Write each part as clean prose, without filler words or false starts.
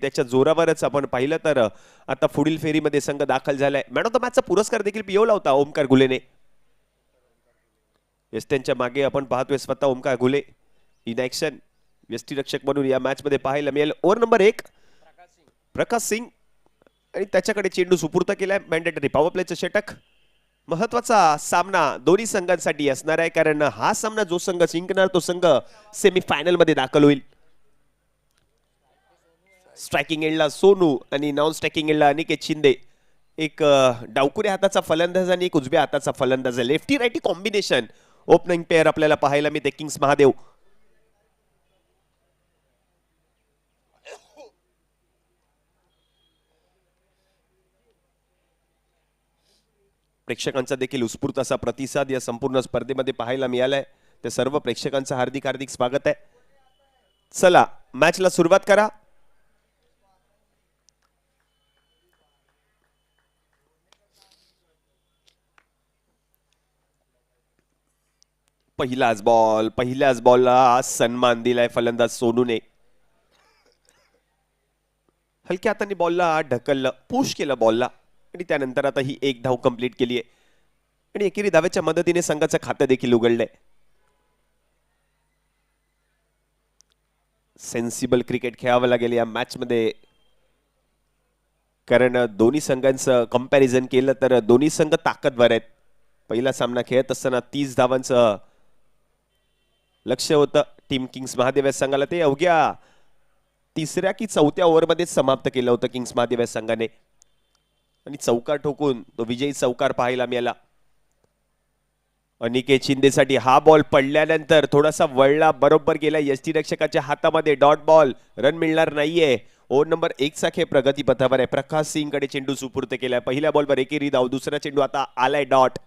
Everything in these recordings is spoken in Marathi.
त्याच्या जोरावरच आपण पाहिलं तर आता पुढील फेरीमध्ये संघ दाखल झालाय. मॅन ऑफ द मॅचचा पुरस्कार देखील मिळवला होता ओमकार गुलेने. त्यांच्या मागे आपण पाहतोय स्वतः ओमकार गुले इन ऍक्शन यष्टीरक्षक म्हणून या मॅच मध्ये पाहायला मिळेल. ओव्हर नंबर 1 प्रकाश सिंग आणि त्याच्याकडे चेंडू सुपूर्द केलाय. मॅन्डेटरी पॉवर प्लेचं षटक. महत्वाचा सामना दोन्ही संघांसाठी असणार आहे, कारण हा सामना जो संघ जिंकणार तो संघ सेमीफायनल मध्ये दाखल होईल. स्ट्रायकिंग एंडला सोनू आणि नॉन स्ट्रायकिंग एंडला अनिकेत शिंदे. एक डावकुऱ्या हाताचा फलंदाज आणि एक उजव्या हाताचा फलंदाज आहे. Lefty righty combination opening pair आपल्याला पाहायला मिळते किंग्स महादेव. प्रेक्षकांचा देखील उत्स्फूर्त असा प्रतिसाद या संपूर्ण स्पर्धेमध्ये पाहायला मिळालाय. त्या सर्व प्रेक्षकांचं हार्दिक हार्दिक स्वागत आहे. चला मॅचला सुरुवात करा. पहिल्याच बॉलला सन्मान दिलाय फलंदाज सोनूने. हलक्या हाताने बॉलला ढकललं, पुश केलं बॉलला आणि त्यानंतर आता ही एक धाव कंप्लीट केली आहे आणि एकेरी धावेच्या मदतीने संघाचं खातं देखील उघडलंय. सेन्सिबल क्रिकेट खेळावं लागेल या मॅच मध्ये, कारण दोन्ही संघांचं कंपॅरिझन केलं तर दोन्ही संघ ताकदवर आहेत. पहिला सामना खेळत असताना 30 धावांचं लक्ष होतं टीम किंग्स महादेव या संघाला. ते अवघ्या तिसऱ्या की चौथ्या ओव्हरमध्ये समाप्त केलं होतं किंग्स महादेव या संघाने आणि चौकार ठोकून तो विजयी चौकार पाहायला मिळाला. अनिकेत शिंदेसाठी हा बॉल पडल्यानंतर थोडासा वळला, बरोबर गेला यष्टीरक्षकाच्या हातामध्ये. डॉट बॉल, रन मिळणार नाहीये. ओव्हर नंबर 1 चा खेळ प्रगती पथावर आहे. प्रकाश सिंग कडे चेंडू सुपूर्द केलाय. पहिल्या बॉलवर एकेरी धाव, दुसरा चेंडू आता आलाय डॉट.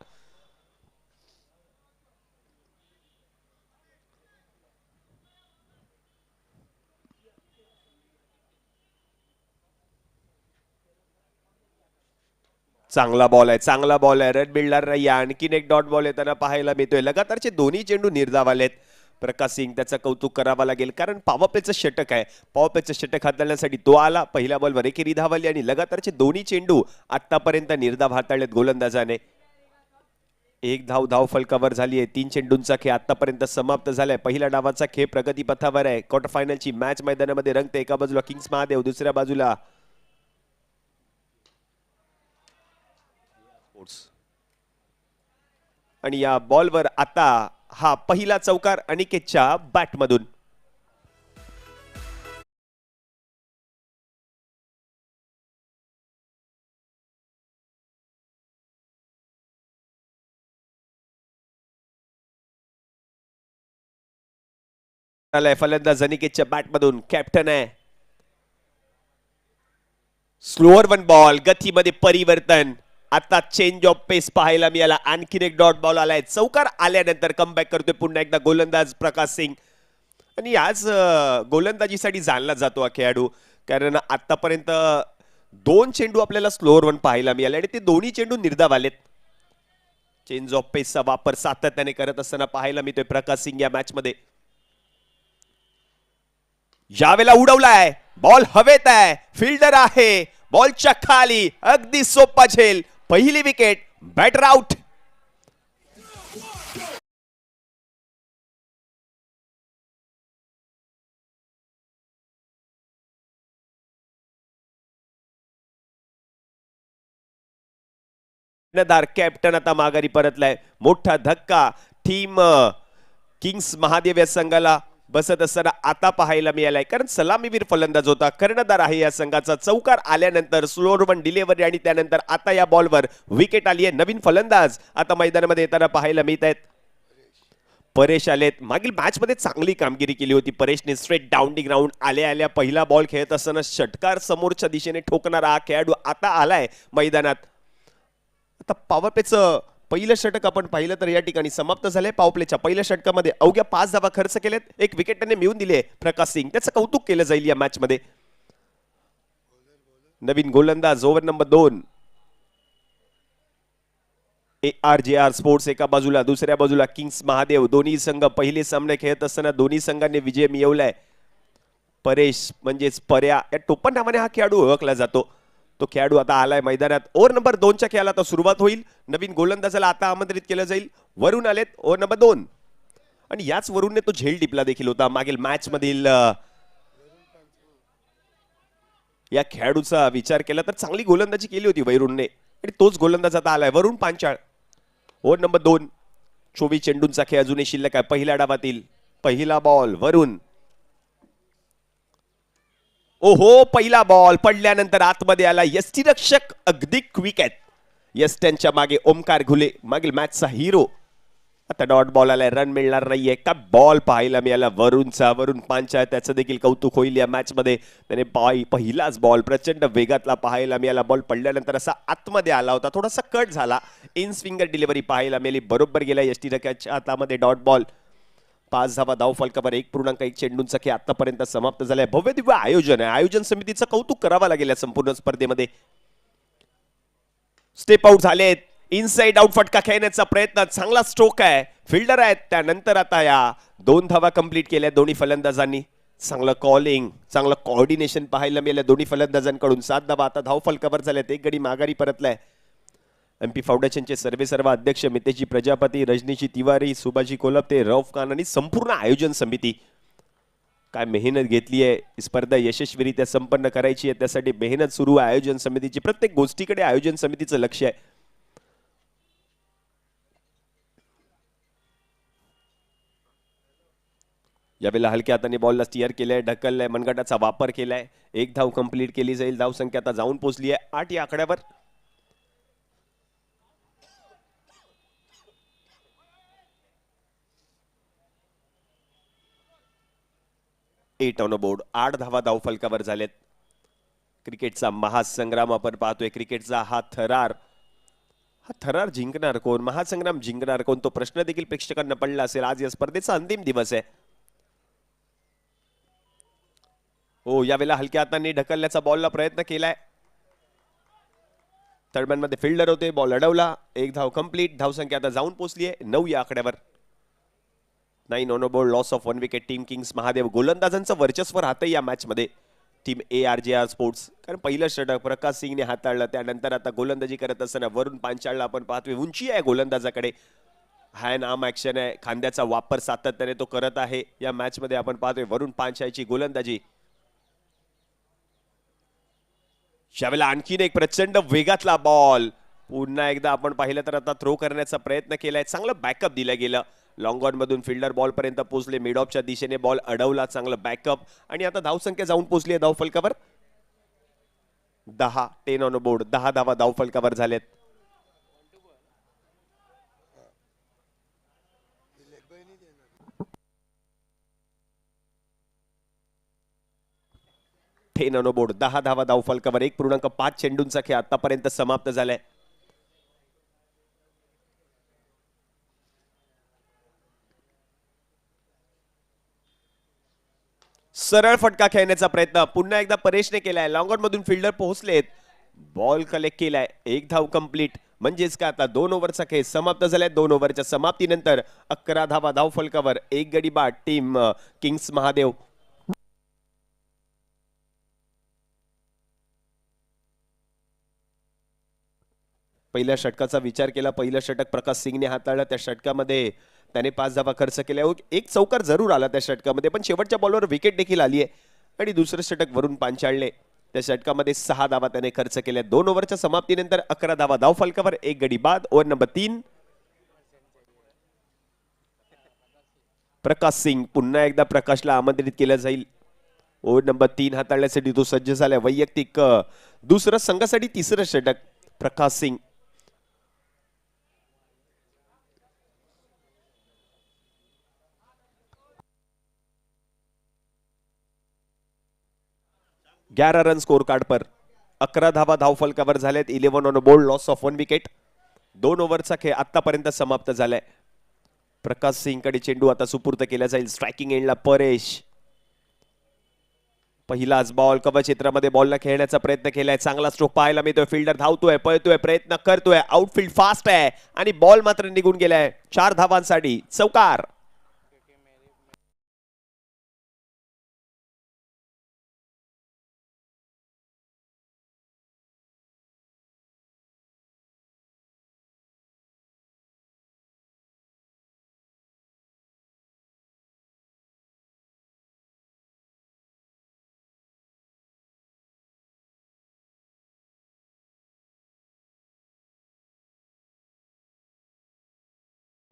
चांगला बॉल आहे, रन मिळणार नाही. आणखीन एक डॉट बॉल येताना पाहायला मिळतोय. लगातारचे दोन्ही चेंडू निर्धाव आलेत. प्रकाश सिंग त्याचं कौतुक करावं लागेल, कारण पॉवर प्लेचं षटक आहे. पॉवर प्लेचं षटक हाताळण्यासाठी तो आला. पहिल्या बॉलवर एकेरी धाव आली आणि लगातारचे दोन्ही चेंडू आतापर्यंत निर्धाव हाताळलेत गोलंदाजाने. एक धाव फलकावर झाली आहे. 3 चेंडूंचा खेळ आतापर्यंत समाप्त झालाय. पहिल्या डावाचा खेळ प्रगती पथावर आहे. क्वार्टर फायनलची मॅच मैदानामध्ये रंगते. एका बाजूला किंग्स महादेव, दुसऱ्या बाजूला आणि या बॉलवर आता हा पहिला चौकार अनिकेतच्या बॅटमधून. फलंदाज अनिकेतच्या बॅटमधून. कॅप्टन आहे. स्लोअर वन बॉल, गतीमध्ये परिवर्तन. आता चेंज ऑफ पेस पाहायला मिळाला. आणखीन एक डॉट बॉल आलाय. चौकार आल्यानंतर कमबॅक करतोय पुन्हा एकदा गोलंदाज प्रकाश सिंग. आणि आज गोलंदाजीसाठी जाणला जातो हा खेळाडू, कारण आतापर्यंत 2 चेंडू आपल्याला स्लोअर वन पाहायला मिळाले आणि ते दोन्ही चेंडू निर्धाव आलेत. चेंज ऑफ पेसचा वापर सातत्याने करत असताना पाहायला मिळतोय प्रकाश सिंग या मॅच मध्ये. यावेळेला उडवलाय बॉल, हवेत आहे, फिल्डर आहे, बॉलच्या खाली, अगदी सोपा झेल. पहिली विकेट, बॅटर आउट. कॅप्टन आता माघारी परतलाय. मोठा धक्का टीम किंग्स महादेव या संघाला बसत असताना आता पाहायला मिळालाय, कारण सलामीवीर फलंदाज होता, कर्णधार आहे या संघाचा. चौकार आल्यानंतर स्लोअर वन डिलिव्हरी आणि त्यानंतर आता या बॉलवर विकेट आली आहे. नवीन फलंदाज आता मैदानामध्ये येताना पाहायला मिळत आहेत. परेश आलेत. मागील मॅच मध्ये चांगली कामगिरी केली होती परेशने. स्ट्रेट डाऊन दी ग्राउंड आल्या पहिला बॉल खेळत असताना षटकार समोरच्या दिशेने ठोकणारा हा खेळाडू आता आलाय मैदानात. आता पॉवर प्लेचं पहिलं षटक आपण पाहिलं तर या ठिकाणी समाप्त झाले. पॉवर प्लेच्या पहिल्या षटकामध्ये अवघ्या 5 धावा खर्च केलेत. एक विकेट त्याने मिळवून दिले प्रकाश सिंग. त्याचं कौतुक केलं जाईल या मॅच मध्ये. नवीन गोलंदाज ओव्हर नंबर 2 ARJR स्पोर्ट्स एका बाजूला, दुसऱ्या बाजूला किंग्स महादेव. दोन्ही संघ पहिले सामने खेळत असताना दोन्ही संघांनी विजय मिळवलाय. परेश म्हणजेच पर्या या टोपण नावाने हा खेळाडू ओळखला जातो. तो खेळाडू आता आलाय मैदानात. ओव्हर नंबर 2च्या खेळाला आता सुरुवात होईल. नवीन गोलंदाजाला आता आमंत्रित केलं जाईल. वरून आलेत ओव्हर नंबर 2 आणि याच वरूनने तो झेल टिपला देखील होता मागील मॅच मधील. या खेळाडूचा विचार केला तर चांगली गोलंदाजी केली होती वैरूनने आणि तोच गोलंदाज आता आलाय वरून पांचाळ. ओव्हर नंबर 2 24 चेंडूंचा खेळ अजूनही शिल्लक आहे. पहिल्या डावातील पहिला बॉल वरून. ओहो पहिला बॉल पडल्यानंतर आतमध्ये आला. यष्टीरक्षक अगदी क्विक आहेत. यस्ट्यांच्या मागे ओमकार घुले मागील मॅचचा हिरो. आता डॉट बॉल आलाय. रन मिळणार नाहीये का बॉल पाहायला मिळाला वरूनचा. वरून पांचाळ त्याचं देखील कौतुक होईल या मॅच मध्ये. त्याने पहिलाच बॉल प्रचंड वेगातला पाहायला मिळाला. बॉल पडल्यानंतर असा आतमध्ये आला होता. थोडासा कट झाला. इन स्विंगर डिलिव्हरी पाहायला मिळाली. बरोबर गेला यष्टीरक्षकाच्या हातामध्ये डॉट बॉल. 5 धावा धाव फलकावर 1.1 चेंडूंचा खेळ आतापर्यंत समाप्त झालाय. भव्य दिव्य आयोजन आहे. आयोजन समितीचं कौतुक करावं लागेल या संपूर्ण स्पर्धेमध्ये. स्टेप आउट झालेत. इनसाइड आउट फटका खेळण्याचा प्रयत्न. चांगला स्ट्रोक आहे. फिल्डर आहेत. त्यानंतर आता या 2 धावा कंप्लीट केल्या दोन्ही फलंदाजांनी. चांगलं कॉलिंग चांगलं कॉर्डिनेशन पाहायला मिळालं दोन्ही फलंदाजांकडून. 7 धावा आता धाव फलकावर झाल्यात. एक गडी माघारी परतलाय. एमपी फाउंडेशनचे सर्वेसर्वा अध्यक्ष मितेशजी प्रजापती, रजनीशी तिवारी, सुभाजी कोलपते, रौफ खान आणि संपूर्ण आयोजन समिती काय मेहनत घेतली आहे. स्पर्धा यशस्वीरित्या संपन्न करायची आहे. त्यासाठी मेहनत सुरू आहे आयोजन समितीची. प्रत्येक गोष्टीकडे आयोजन समितीचं लक्ष आहे. यावेळेला हलक्या हाताने बॉलला स्टिअर केलंय. ढकललाय. मनगटाचा वापर केलाय. 1 धाव कंप्लीट केली जाईल. धाव संख्या आता जाऊन पोहोचली आहे 8 या आकड्यावर. On board. 8 धावा धाव फलकावर झालेत. क्रिकेटचा महासंग्राम आपण पाहतोय. क्रिकेटचा हा थरार जिंकणार कोण, महासंग्राम जिंकणार कोण, तो प्रश्न देखील प्रेक्षकांना पडला असेल. आज या स्पर्धेचा अंतिम दिवस आहे. हो यावेळेला हलक्या हाताने ढकलण्याचा बॉलला प्रयत्न केलाय. थर्डमॅन फिल्डर होते. बॉल अडवला. 1 धाव कंप्लीट. धाव संख्या आता जाऊन पोहोचली आहे 9 या आकड्यावर. 9 on board. Loss of 1 wicket. Team Kings Mahadev. गोलंदाजांचं वर्चस्व राहतंय या मॅच मध्ये टीम ARJR स्पोर्ट्स. कारण पहिलं षटक प्रकाश सिंगने हाताळलं. त्यानंतर आता गोलंदाजी करत असताना वरून पांचाळला आपण पाहतोय. उंची आहे गोलंदाजाकडे. हॅन आर्म ऍक्शन आहे. खांद्याचा वापर सातत्याने तो करत आहे या मॅच मध्ये आपण पाहतोय. वरून पांचाळची गोलंदाजी. यावेळेला आणखीन एक प्रचंड वेगातला बॉल. पुन्हा एकदा आपण पाहिलं तर आता थ्रो करण्याचा प्रयत्न केलाय. चांगलं बॅकअप दिलं गेलं. लॉंग ऑन मधून फिल्डर बॉल पर्यंत पोहोचले. मिड ऑफच्या दिशेने बॉल अडवला. चांगलं बॅकअप आणि आता धाव संख्या जाऊन पोहोचली आहे धाव फलकावर 10 ऑन बोर्ड. 10 धावा धाव फलकावर झालेत. On board. 10 धावा धाव फलकावर. 1.5 चेंडूंचा खेळ आतापर्यंत समाप्त झालाय. सरळ फटका खेळण्याचा प्रयत्न पुन्हा एकदा परेशने केलाय. लॉंग ऑन मधून फिल्डर पोहोचलेत. बॉल कलेक्ट केलाय. 1 धाव कंप्लीट. म्हणजेच का आता 2 ओव्हरचा खेळ समाप्त झालाय. 2 ओव्हरच्या समाप्तीनंतर 11 धावा धाव फलकावर. 1 गडी बाद टीम किंग्स महादेव. पहिल्या षटकाचा विचार केला. पहिलं षटक प्रकाश सिंगने हाताळलं. त्या षटकामध्ये त्याने 5 धावा खर्च केल्या. एक चौकार जरूर आला त्या षटकामध्ये, पण शेवटच्या बॉलवर विकेट देखील आली आहे. आणि दुसरं षटक वरून पांचाळले. त्या षटकामध्ये 6 धावा त्याने खर्च केल्या. 2 ओव्हरच्या समाप्तीनंतर 11 धावा धाव फलकावर. 1 गडी बाद. Over number 3. प्रकाश सिंग. पुन्हा एकदा प्रकाशला आमंत्रित केलं जाईल. ओव्हर नंबर 3 हाताळण्यासाठी तो सज्ज झालाय. वैयक्तिक दुसरं संघासाठी 3रं षटक प्रकाश सिंग. ग्यारह रन स्कोर कार्ड पर. 11 धावा धाव फलकावर झालेत. 11 on board. Loss of 1 wicket. 2 ओव्हरचा खेळ आतापर्यंत समाप्त झालाय. प्रकाश सिंग कडे चेंडू आता सुपूर्द केला जाईल. स्ट्रायकिंग एंडला परेश. पहिलाच बॉल कव्हर क्षेत्रामध्ये बॉलला खेळण्याचा प्रयत्न केलाय. चांगला स्ट्रोक पाहायला मिळतोय. फिल्डर धावतोय, पळतोय, प्रयत्न करतोय. आउटफील्ड फास्ट आहे आणि बॉल मात्र निघून गेलाय. 4 धावांसाठी चौकार.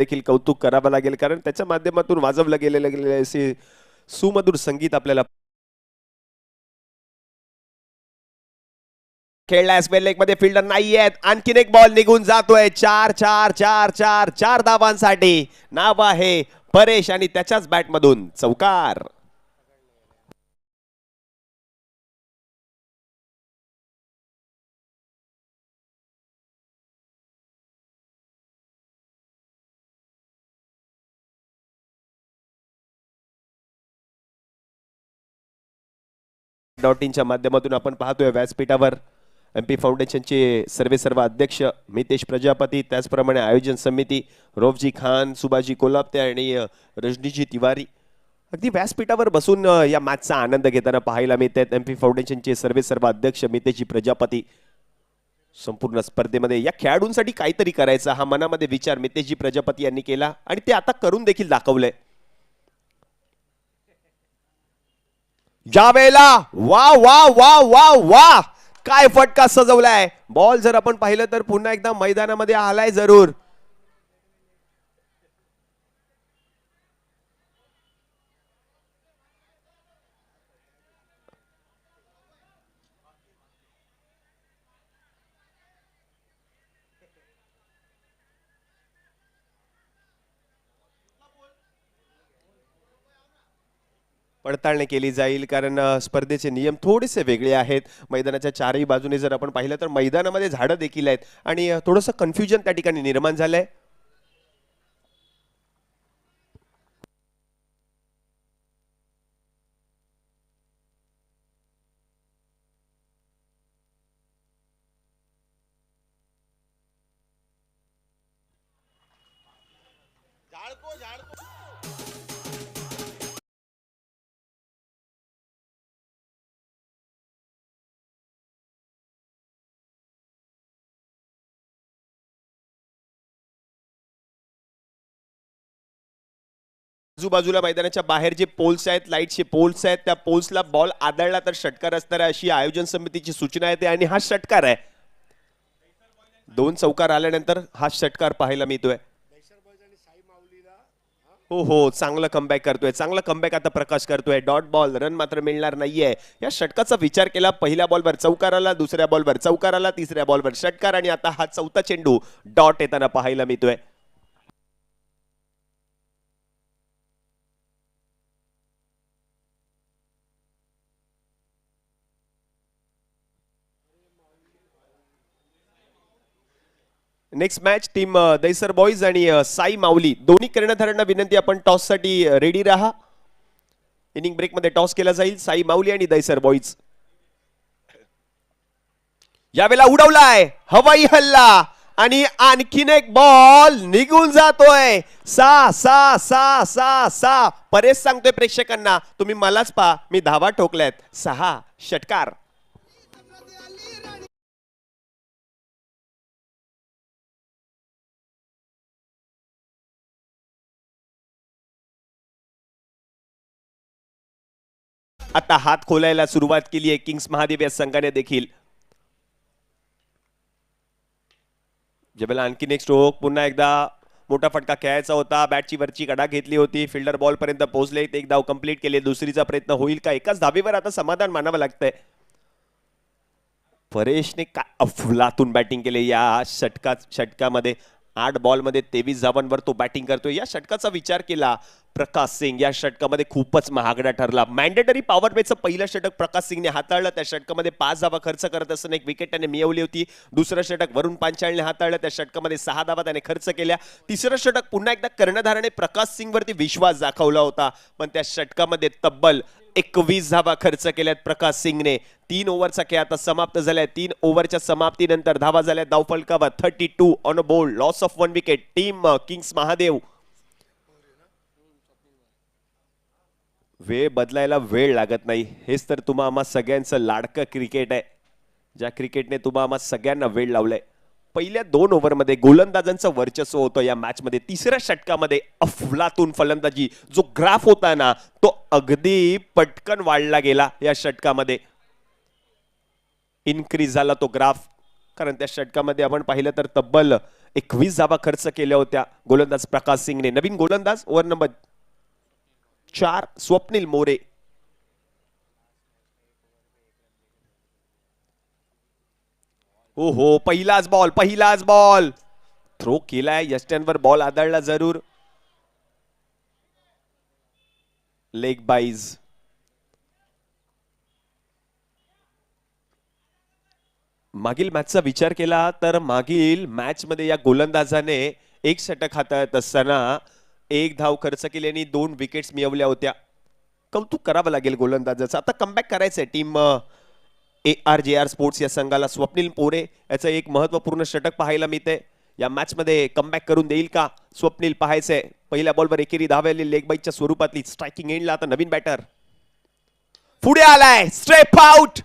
देखील कौतुक करावं लागेल, कारण त्याच्या माध्यमातून वाजवलं गेलेले असे सुमधुर संगीत आपल्याला खेळला स्पेल लेग मध्ये फिल्डर नाहीयेत. आणखीन एक बॉल निघून जातोय. 4 धावांसाठी. नाव आहे परेश आणि त्याच्याच बॅट मधून चौकार. .inच्या माध्यमातून आपण पाहतोय व्यासपीठावर MP फाउंडेशनचे सर्व अध्यक्ष मितेश प्रजापती, त्याचप्रमाणे आयोजन समिती रोफजी खान, सुभाजी कोल्हापते आणि रजनीजी तिवारी अगदी व्यासपीठावर बसून या मॅचचा आनंद घेताना पाहायला मिळतात. MP फाउंडेशनचे सर्व अध्यक्ष मितेशजी प्रजापती संपूर्ण स्पर्धेमध्ये या खेळाडूंसाठी काहीतरी करायचा हा मनामध्ये विचार मितेशजी प्रजापती यांनी केला आणि ते आता करून देखील दाखवलंय. यावेळेला वा वा वा वा वा काय फटका सजवलाय. बॉल जर आपण पाहिलं तर पुन्हा एकदा मैदानामध्ये आलाय जरूर. पडताळणी केली जाईल, कारण स्पर्धेचे नियम थोडेसे वेगळे आहेत. मैदानाच्या चारही बाजूने जर आपण पाहिलं तर मैदानामध्ये झाडं देखील आहेत आणि थोडंसं कन्फ्युजन त्या ठिकाणी निर्माण झालंय. आजूबाजूला मैदानाच्या बाहेर जे पोल्स आहेत, लाईटचे पोल्स आहेत, त्या पोल्सला बॉल आदळला तर षटकार असणार आहे अशी आयोजन समितीची सूचना आहे आणि हा षटकार आहे. 2 चौकार आल्यानंतर हा षटकार पाहायला मिळतोय. हो हो, चांगलं कमबॅक करतोय, चांगलं कमबॅक आता प्रकाश करतोय. डॉट बॉल, रन मात्र मिळणार नाहीये. या षटकाचा विचार केला. पहिल्या बॉलवर चौकार आला, दुसऱ्या बॉलवर चौकार आला, तिसऱ्या बॉलवर षटकार आणि आता हा चौथा चेंडू डॉट येताना पाहायला मिळतोय. Next match team Dahisar boys आणि साई माऊली दोन्ही कर्णधारांना विनंती, आपण टॉस साठी रेडी राहा. इनिंग ब्रेक मध्ये टॉस केला जाईल. साई माऊली आणि दैसर बॉईज. यावेळेला उडवलाय हवाई हल्ला आणि आणखीन एक बॉल निघून जातोय. 6 परेश सांगतोय प्रेक्षकांना, तुम्ही मलाच पहा, मी धावा ठोकल्यात. 6 षटकार. आता हात खोलायला सुरुवात केली आहे किंग्स महादेव या संघाने देखील. जेबेला आणखीन एक स्ट्रोक, पुन्हा एकदा मोठा फटका खेळायचा होता. बॅटची वरची कडा घेतली होती, फिल्डर बॉल पर्यंत पोहोचले, एक धाव कंप्लीट केले. दुसरीचा प्रयत्न होईल का? एकाच धावेवर आता समाधान मानावं लागतंय. परेशने काय अफलातून बॅटिंग केले या षटकामध्ये. 8 बॉलमध्ये 23 धावांवर तो बॅटिंग करतोय. या षटकाचा विचार केला प्रकाश सिंग या षटकामध्ये खूपच महागडा ठरला. मॅन्डेटरी पॉवर प्लेचं पहिलं षटक प्रकाश सिंगने हाताळलं. त्या षटकामध्ये 5 धावा खर्च करत असताना एक विकेट त्याने मिळवली होती. दुसरं षटक वरुण पांचाळने हाताळलं. त्या षटकामध्ये 6 धावा त्याने खर्च केल्या. तिसरं षटक पुन्हा एकदा कर्णधाराने प्रकाश सिंग वरती विश्वास दाखवला होता, पण त्या षटकामध्ये तब्बल 21 धावा खर्च केल्यात प्रकाश सिंगने. 3 ओव्हरचा खेळ आता समाप्त झालाय. 3 ओव्हरच्या समाप्तीनंतर धावा झाल्या धावफलकावर 32 on a board, loss of 1 wicket. Team Kings Mahadev. वेळ बदलायला वेळ लागत नाही, हेच तर तुम्हा आम्हा सगळ्यांचं लाडकं क्रिकेट आहे, ज्या क्रिकेटने तुम्हा आम्हा सगळ्यांना वेळ लावलाय. पहिल्या 2 ओव्हरमध्ये गोलंदाजांचं वर्चस्व होतं या मॅच मध्ये. तिसऱ्या षटकामध्ये अफलातून फलंदाजी, जो ग्राफ होता ना तो अगदी पटकन वाढला गेला. या षटकामध्ये इन्क्रीज झाला तो ग्राफ. कारण त्या षटकामध्ये आपण पाहिलं तर तब्बल 21 धावा खर्च केल्या होत्या गोलंदाज प्रकाश सिंगने. नवीन गोलंदाज ओव्हर नंबर 4 स्वप्नील मोरे. हो पहिलाच बॉल थ्रो केलाय यस्टनवर, बॉल आदळला जरूर. लेग बाईज. मागील मॅचचा विचार केला तर मागील मॅच मध्ये या गोलंदाजाने एक षटक हाताळत असताना 1 धाव खर्च केली आणि 2 विकेट्स मिळवल्या होत्या. कौतुक करावं लागेल गोलंदाजाचं. आता कमबॅक करायचंय टीम ARJR स्पोर्ट्स या संघाला. स्वप्नील मोरे याचं एक महत्वपूर्ण षटक पाहायला मिळते. या मॅच मध्ये कमबॅक करून देईल का स्वप्नील पाहायचंय. पहिल्या बॉलवर एकेरी धाव आली लेग बाईटच्या स्वरूपातली. स्ट्रायकिंग एंडला आता नवीन बॅटर पुढे आलाय. Straight out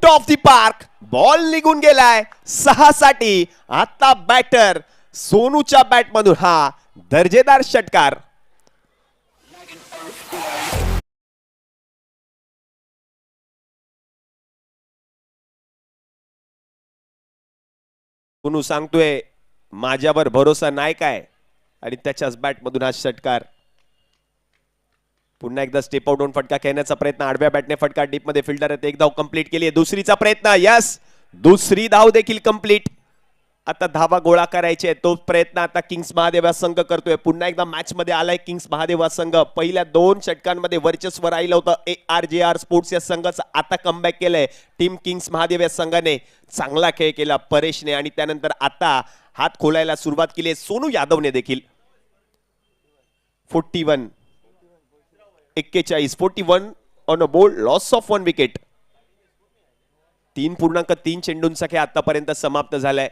of the park. Ball निघून गेलाय 6 साठी. आता बॅटर सोनूच्या बॅट मधून हा दर्जेदार षटकार. सोनू सांगतोय माझ्यावर भरोसा नाही काय, आणि त्याच्याच बॅट मधून हा षटकार. पुन्हा एकदा स्टेप आउट होऊन फटका खेळण्याचा प्रयत्न. आडव्या बॅटने फटका डीप मध्ये. फिल्डर एक धाव कंप्लीट केली. दुसरीचा प्रयत्न. यस, दुसरी धाव देखील कंप्लीट. आता धावा गोळा करायचे तो प्रयत्न आता किंग्स महादेव संघ करतोय. पुन्हा एकदा मॅच मध्ये आलाय किंग्स महादेव संघ. पहिल्या 2 षटकांमध्ये वर्चस्व राहिलं होतं ARJR स्पोर्ट्स या संघाचं. आता कमबॅक केलंय टीम किंग्स महादेव या संघाने. चांगला खेळ केला परेशने, आणि त्यानंतर आता हात खोलायला सुरुवात केली सोनू यादवने देखील. 41 on a board. Loss of 1 wicket. 3.3 चेंडूंचा खेळ आतापर्यंत समाप्त झालाय.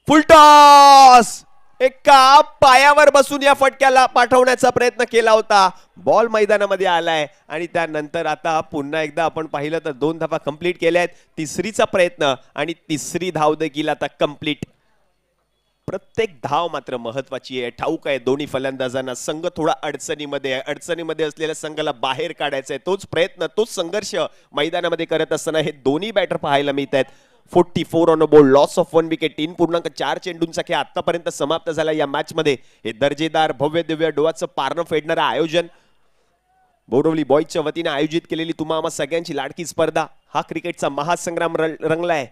Full toss. एका पायावर बसून या फटक्याला पाठवण्याचा प्रयत्न केला होता. बॉल मैदानामध्ये आलाय, आणि त्यानंतर आता पुन्हा एकदा आपण पाहिलं तर 2 धावा कंप्लीट केल्या आहेत. तिसरीचा प्रयत्न आणि तिसरी धाव देखील आता कंप्लीट. प्रत्येक धाव मात्र महत्वाची आहे. ठाऊक आहे दोन्ही फलंदाजांना संघ थोडा अडचणीमध्ये आहे. अडचणीमध्ये असलेल्या संघाला बाहेर काढायचा आहे. तोच प्रयत्न, तोच संघर्ष मैदानामध्ये करत असताना हे दोन्ही बॅटर पाहायला मिळत आहेत. 44 on a board. Loss of 1 wicket. 3.4 चेंडूंचा खेळ आतापर्यंत समाप्त झाला या मॅच मध्ये. हे दर्जेदार भव्य दिव्य डोळ्याचं पारणं फेडणारं आयोजन बोरवली बॉयजच्या वतीने आयोजित केलेली तुम्हा आम्हा सगळ्यांची लाडकी स्पर्धा. हा क्रिकेटचा महासंग्राम रंगलाय.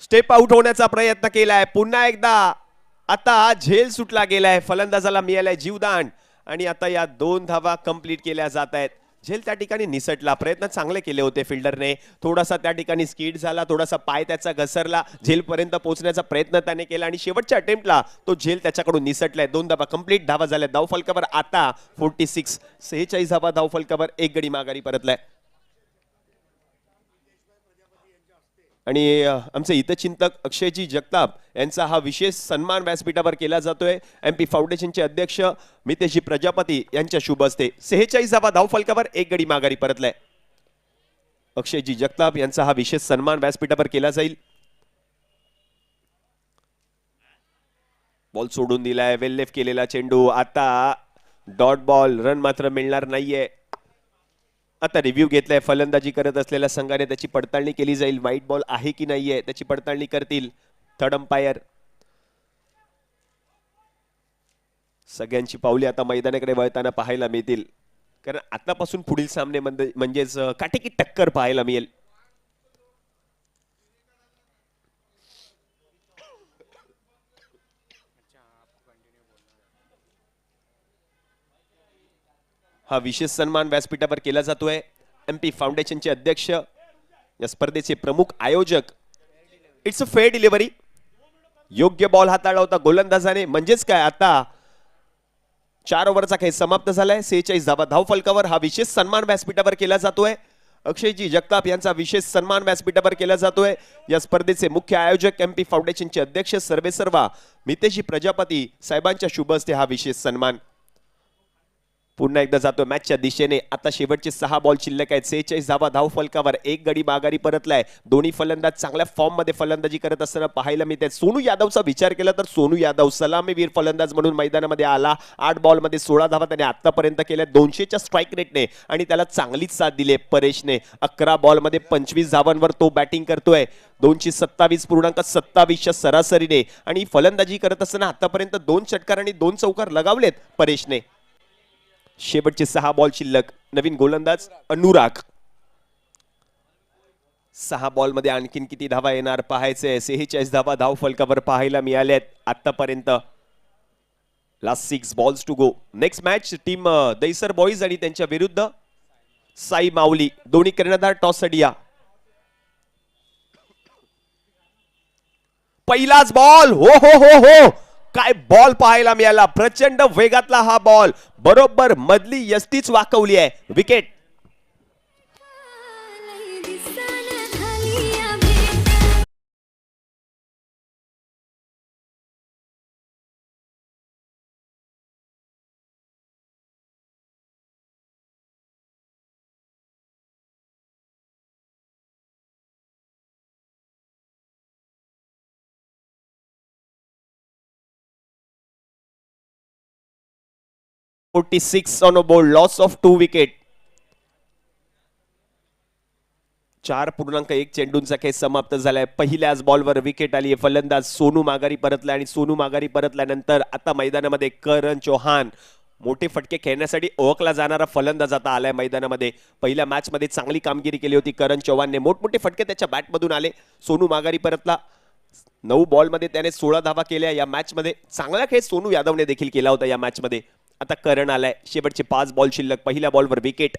स्टेप आउट होण्याचा प्रयत्न केलाय पुन्हा एकदा. आता झेल सुटला गेलाय. फलंदाजाला मिळालाय जीवदान, आणि आता या 2 धावा कंप्लीट केल्या जात आहेत. झेल त्या ठिकाणी निसटला. प्रयत्न चांगले केले होते फिल्डरने. थोडासा त्या ठिकाणी स्किड झाला, थोडासा पाय त्याचा घसरला. झेल पर्यंत पोहोचण्याचा प्रयत्न त्याने केला, आणि शेवटच्या अटेम्प्टला तो झेल त्याच्याकडून निसटलाय. 2 धावा कंप्लीट. धावा झाल्या धावफलकावर आता 46 धावा धावफलकावर. 1 गडी माघारी परतलाय. आणि आमचे हितचिंतक अक्षयजी जगताप यांचा हा विशेष सन्मान व्यासपीठावर केला जातोय. MP फाउंडेशनचे अध्यक्ष मितेशजी प्रजापती यांच्या शुभ हस्ते. 46 धावा धावफलकावर. 1 गडी माघारी परतलाय. अक्षयजी जगताप यांचा हा विशेष सन्मान व्यासपीठावर केला जाईल. बॉल सोडून दिलाय. वेल लेफ्ट केलेला चेंडू. आता डॉट बॉल. रन मात्र मिळणार नाहीये. आता रिव्ह्यू घेतलाय फलंदाजी करत असलेल्या संघाने. त्याची पडताळणी केली जाईल. व्हाईट बॉल आहे की नाहीये त्याची पडताळणी करतील थर्ड अंपायर. सगळ्यांची पावले आता मैदानाकडे वळताना पाहायला मिळतील, कारण आतापासून पुढील सामने म्हणजेच काटेकी टक्कर पाहायला मिळेल. हा विशेष सन्मान व्यासपीठावर केला जातोय. MP फाउंडेशनचे अध्यक्ष, या स्पर्धेचे प्रमुख आयोजक. It's a fair delivery. योग्य बॉल हाताळला होता गोलंदाजाने. म्हणजेच काय, आता 4 ओव्हरचा खेळ समाप्त झालाय. 46 धावा धावफलकावर. हा विशेष सन्मान व्यासपीठावर केला जातोय. अक्षयजी जगताप यांचा विशेष सन्मान व्यासपीठावर केला जातोय. या स्पर्धेचे मुख्य आयोजक MP फाउंडेशनचे अध्यक्ष सर्वेसर्वा मितेशजी प्रजापती साहेबांच्या शुभ हस्ते हा विशेष सन्मान. पुन्हा एकदा जातोय मॅचच्या दिशेने. आता शेवटचे 6 बॉल शिल्लक आहेत. 46 धावा धाव फलकावर. एक गडी माघारी परतलाय. दोन्ही फलंदाज चांगल्या फॉर्म मध्ये फलंदाजी करत असताना पाहायला मिळते. सोनू यादवचा विचार केला तर सोनू यादव सलामीवीर फलंदाज म्हणून मैदानामध्ये आला. 8 बॉल मध्ये 16 धावा त्याने आतापर्यंत केल्या 200च्या स्ट्राईक रेटने आणि त्याला चांगलीच साथ दिली परेशने. 11 बॉल मध्ये 25 धावांवर तो बॅटिंग करतोय. 227.27च्या सरासरीने आणि फलंदाजी करत असताना आतापर्यंत 2 षटकार आणि 2 चौकार लगावलेत परेशने. शेवटचे 6 बॉल शिल्लक. नवीन गोलंदाज अनुराग. 6 बॉल मध्ये आणखीन किती धावा येणार पाहायचंय. 46 धावा धाव फलकावर पाहायला मिळाल्यात आतापर्यंत. Last 6 balls to go. Next match team Dahisar boys आणि त्यांच्या विरुद्ध साई माऊली. दोन्ही कर्णधार टॉस साठी या. पहिलाच बॉल. हो हो हो हो, काय बॉल पाहायला मिळाला. प्रचंड वेगातला हा बॉल बरोबर मधली यष्टीच वाकवली आहे. Wicket. on a board, loss of 2 wicket. 4.1 चेंडूंचा खेळ समाप्त झालाय. पहिल्याच बॉलवर विकेट आली आहे. फलंदाज सोनू माघारी परतला आणि सोनू माघारी परतल्यानंतर आता मैदानामध्ये करण चौहान. मोठे फटके खेळण्यासाठी ओळखला जाणारा फलंदाज आता आलाय मैदानामध्ये. पहिल्या मॅच मध्ये चांगली कामगिरी केली होती करण चौहानने. मोठमोठे फटके त्याच्या बॅट मधून आले. सोनू माघारी परतला. 9 बॉल मध्ये त्याने 16 धावा केल्या या मॅच मध्ये. चांगला खेळ सोनू यादवने देखील केला होता या मॅच मध्ये. आता करण आलाय. शेवटचे 5 बॉल शिल्लक. पहिल्या बॉलवर विकेट.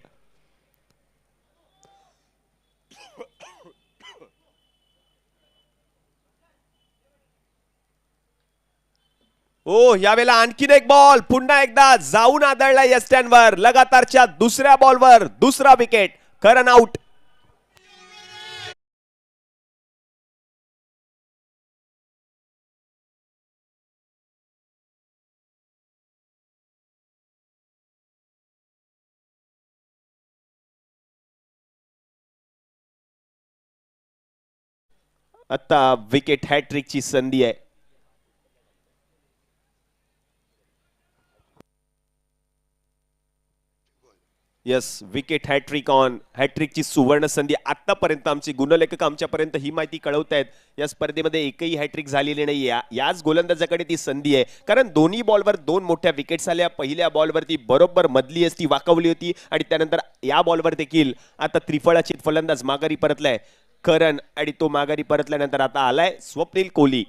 ओ यावेळेला आणखीन एक बॉल. पुन्हा एकदा जाऊन आदळला यस्टॅनवर. लगातारच्या दुसऱ्या बॉलवर दुसरा विकेट. करण आउट. आता विकेट हॅट्रिकची संधी आहे. Yes, wicket hat trick on. हॅट्रिकची सुवर्ण संधी. आतापर्यंत आमचे गुणलेखक आमच्यापर्यंत ही माहिती कळवतायत या स्पर्धेमध्ये एकही हॅट्रिक झालेली नाही. याच गोलंदाजाकडे ती संधी आहे. कारण दोन्ही बॉलवर 2 मोठ्या विकेट्स आल्या. पहिल्या बॉलवरती बरोबर मधली असती वाकवली होती आणि त्यानंतर या बॉलवर देखील आता त्रिफळाचित फलंदाज माघारी परतलाय करण आणि तो माघारी परतल्यानंतर आता आलाय स्वप्नील कोहली.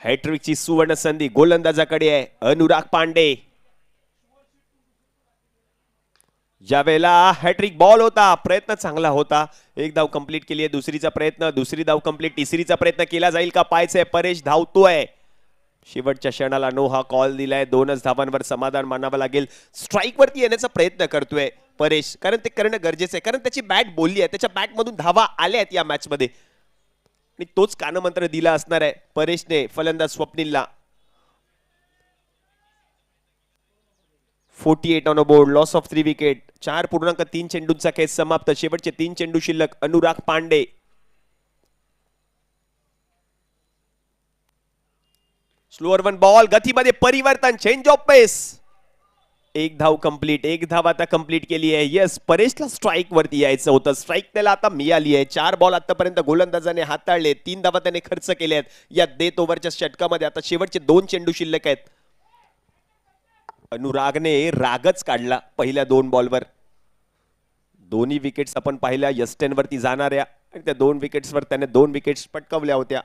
हॅट्रिकची सुवर्ण संधी गोलंदाजाकडे आहे अनुराग पांडे. ज्यावेळेला हॅट्रिक बॉल होता प्रयत्न चांगला होता. एक धाव कंप्लीट केली आहे. दुसरीचा प्रयत्न, दुसरी धाव कंप्लीट. तिसरीचा प्रयत्न केला जाईल का पाहायचंय. परेश धावतोय. शेवटच्या क्षणाला नो हा कॉल दिलाय. 2च धावांवर समाधान मानावं लागेल. स्ट्राईक वरती येण्याचा प्रयत्न करतोय परेश, कारण ते करणं गरजेचं आहे. कारण त्याची बॅट बोलली आहे. त्याच्या बॅट मधून धावा आल्या आहेत या मॅच मध्ये आणि तोच कानमंत्र दिला असणार आहे परेशने फलंदाज स्वप्नीलला. 48 on a board. Loss of 3 wicket. 4.3 चेंडूंचा खेळ समाप्त. शेवटचे 3 चेंडू शिल्लक. अनुराग पांडे. Slower 1 ball. गतीमध्ये परिवर्तन. Change of pace. एक धाव कंप्लीट. एक धाव आता कंप्लीट केली आहे. येस, परेशला स्ट्राईक वरती यायचं होतं. स्ट्राईक त्याला आता मिळाली आहे. 4 बॉल आतापर्यंत गोलंदाजाने हाताळले. 3 धावा त्याने खर्च केल्या आहेत या डेथ ओव्हरच्या षटकामध्ये. आता शेवटचे 2 चेंडू शिल्लक आहेत. अनुरागने रागच काढला पहिल्या 2 बॉलवर. दोन्ही विकेट्स आपण पाहिल्या यस्टेन वरती जाणाऱ्या आणि त्या 2 विकेट्सवर त्याने 2 विकेट्स पटकावल्या होत्या.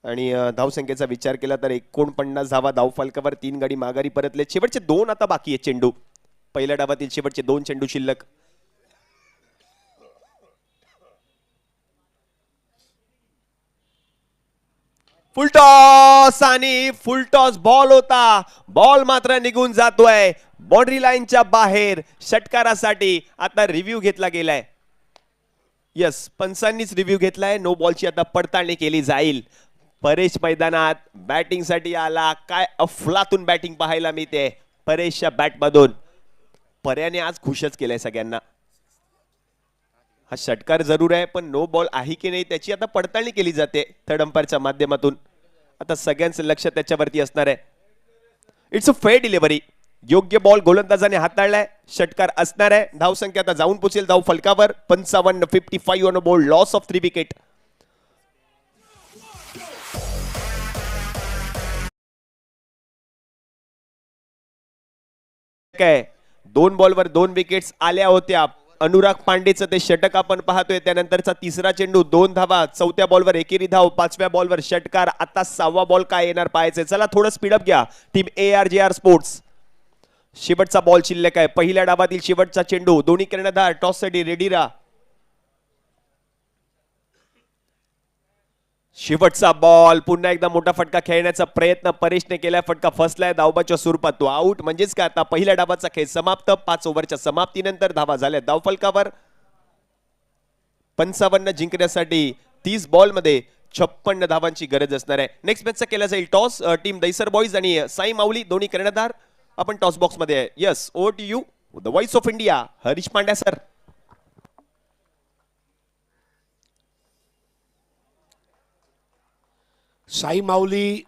आणि धावसंख्येचा विचार केला तर 49 धावा धाव फलकावर. 3 गडी माघारी परतले. शेवटचे 2 आता बाकी आहेत चेंडू. पहिल्या डावातील शेवटचे 2 चेंडू शिल्लक. फुलटॉस आणि फुलटॉस बॉल होता. बॉल मात्र निघून जातोय बाउंड्री लाईनच्या बाहेर. षटकारासाठी आता रिव्ह्यू घेतला गेलाय. यस, पंचांनीच रिव्ह्यू घेतलाय. नो बॉलची आता पडताळणी केली जाईल. परेश मैदानात बॅटिंग साठी आला. काय अफलातून बॅटिंग पाहायला मिळते परेशच्या बॅट मधून. पर्याने आज खुशच केलंय सगळ्यांना. हा षटकार जरूर आहे पण नो बॉल आहे की नाही त्याची आता पडताळणी केली जाते थर्ड अंपायरच्या माध्यमातून. आता सगळ्यांचं लक्ष त्याच्यावरती असणार आहे. It's a fair delivery. योग्य बॉल गोलंदाजाने हाताळलाय. षटकार असणार आहे. धावसंख्या आता जाऊन पोचेल धाव फलकावर. 55 on ball. Loss of 3 wicket. काय 2 बॉलवर 2 विकेट्स आल्या होत्या. अनुराग पांडेचं ते षटक आपण पाहतोय. त्यानंतरचा तिसरा चेंडू 2 धावा. चौथ्या बॉलवर एकेरी धाव. 5व्या बॉलवर षटकार. आता 6वा बॉल काय येणार पाहायचंय. चला थोडं स्पीडअप घ्या टीम ARJR स्पोर्ट्स. शेवटचा बॉल शिल्लक आहे. पहिल्या डावातील शेवटचा चेंडू. दोन्ही कर्णधार टॉस साठी रेडी राहा. शेवटचा बॉल. पुन्हा एकदा मोठा फटका खेळण्याचा प्रयत्न परेशने केलाय. फटका फसलाय धावबाच्या स्वरूपात. तो आउट. म्हणजेच काय आता पहिल्या डावाचा खेळ समाप्त. 5 ओव्हरच्या समाप्तीनंतर धावा झाल्या धावफलकावर. 55 जिंकण्यासाठी 30 बॉल मध्ये 56 धावांची गरज असणार आहे. नेक्स्ट मॅचचा केला जाईल टॉस. टीम दैसर बॉईज आणि साई माऊली दोन्ही कर्णधार आपण टॉस बॉक्स मध्ये आहे. Yes over to you the voice of India Harish Pandya sir. Sai Mauli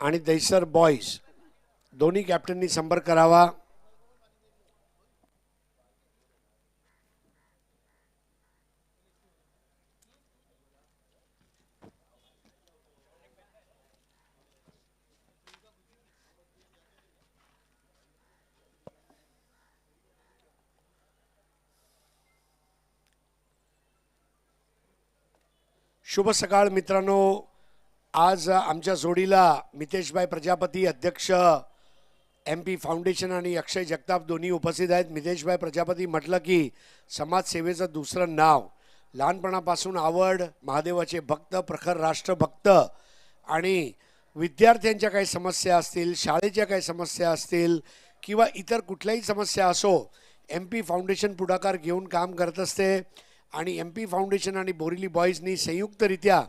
आणि दैसर बॉईज दोन्ही कॅप्टननी संपर्क करावा. शुभ सकाळ मित्रांनो. आज आमच्या जोडीला मितेशभाई प्रजापती अध्यक्ष MP फाउंडेशन आणि अक्षय जगताप दोन्ही उपस्थित आहेत. मितेशभाई प्रजापती म्हटलं की समाजसेवेचं दुसरं नाव. लहानपणापासून आवड, महादेवाचे भक्त, प्रखर राष्ट्रभक्त आणि विद्यार्थ्यांच्या काही समस्या असतील, शाळेच्या काही समस्या असतील किंवा इतर कुठल्याही समस्या असो, MP फाउंडेशन पुढाकार घेऊन काम करत असते. आणि MP फाउंडेशन आणि बोरिवली बॉईजनी संयुक्तरित्या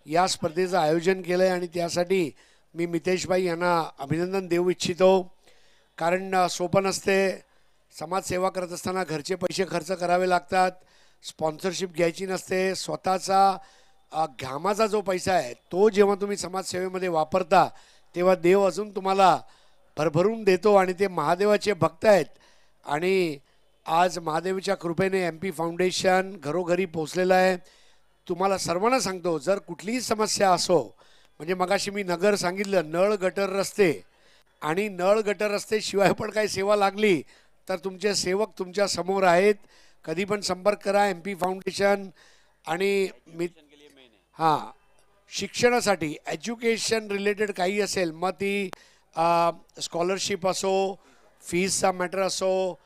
या स्पर्धेचं आयोजन केलं आहे आणि त्यासाठी मी मितेशभाई यांना अभिनंदन देऊ इच्छितो. कारण सोपं नसते. समाजसेवा करत असताना घरचे पैसे खर्च करावे लागतात. स्पॉन्सरशिप घ्यायची नसते. स्वतःचा घामाचा जो पैसा आहे तो जेव्हा तुम्ही समाजसेवेमध्ये वापरता तेव्हा देव अजून तुम्हाला भरभरून देतो. आणि ते महादेवाचे भक्त आहेत. आणि आज महादेवाच्या कृपेने MP फाउंडेशन घरोघरी पोचलेलं आहे. तुम्हाला सर्वांना सांगतो, जर कुठलीही समस्या असो, म्हणजे मगाशी मी नगर सांगितलं, नळ गटर रस्ते आणि नळ गटर रस्ते शिवाय पण काही सेवा लागली तर तुमचे सेवक तुमच्या समोर आहेत. कधी पण संपर्क करा MP फाउंडेशन. आणि मी शिक्षणासाठी एज्युकेशन रिलेटेड काही असेल, मग ती स्कॉलरशिप असो, फीजचा मॅटर असो,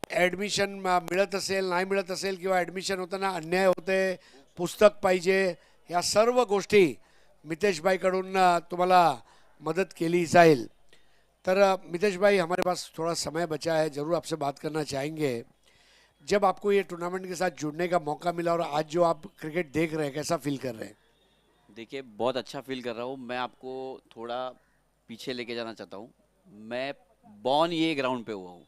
ॲडमिशन मिळत असेल नाही मिळत असेल किंवा ॲडमिशन होताना अन्याय होते, पुस्तक पाहिजे, ह्या सर्व गोष्टी मितेशभाईकडून तुम्हाला मदत केली जाईल. तर मितेशभाई, हमारे पास थोड़ा समय बचा है, ज़रूर आपसे बात करना चाहेंगे. जब आपको ये टूर्नामेंट के साथ जुड़ने का मौका मिला और आज जो आप क्रिकेट देख रहे हैं, कैसा फील कर रहे हैं? देखिए, बहुत अच्छा फील कर रहा हूँ. मैं आपको थोड़ा पीछे लेके जाना चाहता हूँ. मैं बॉर्न ये ग्राउंड पे हुआ हूँ.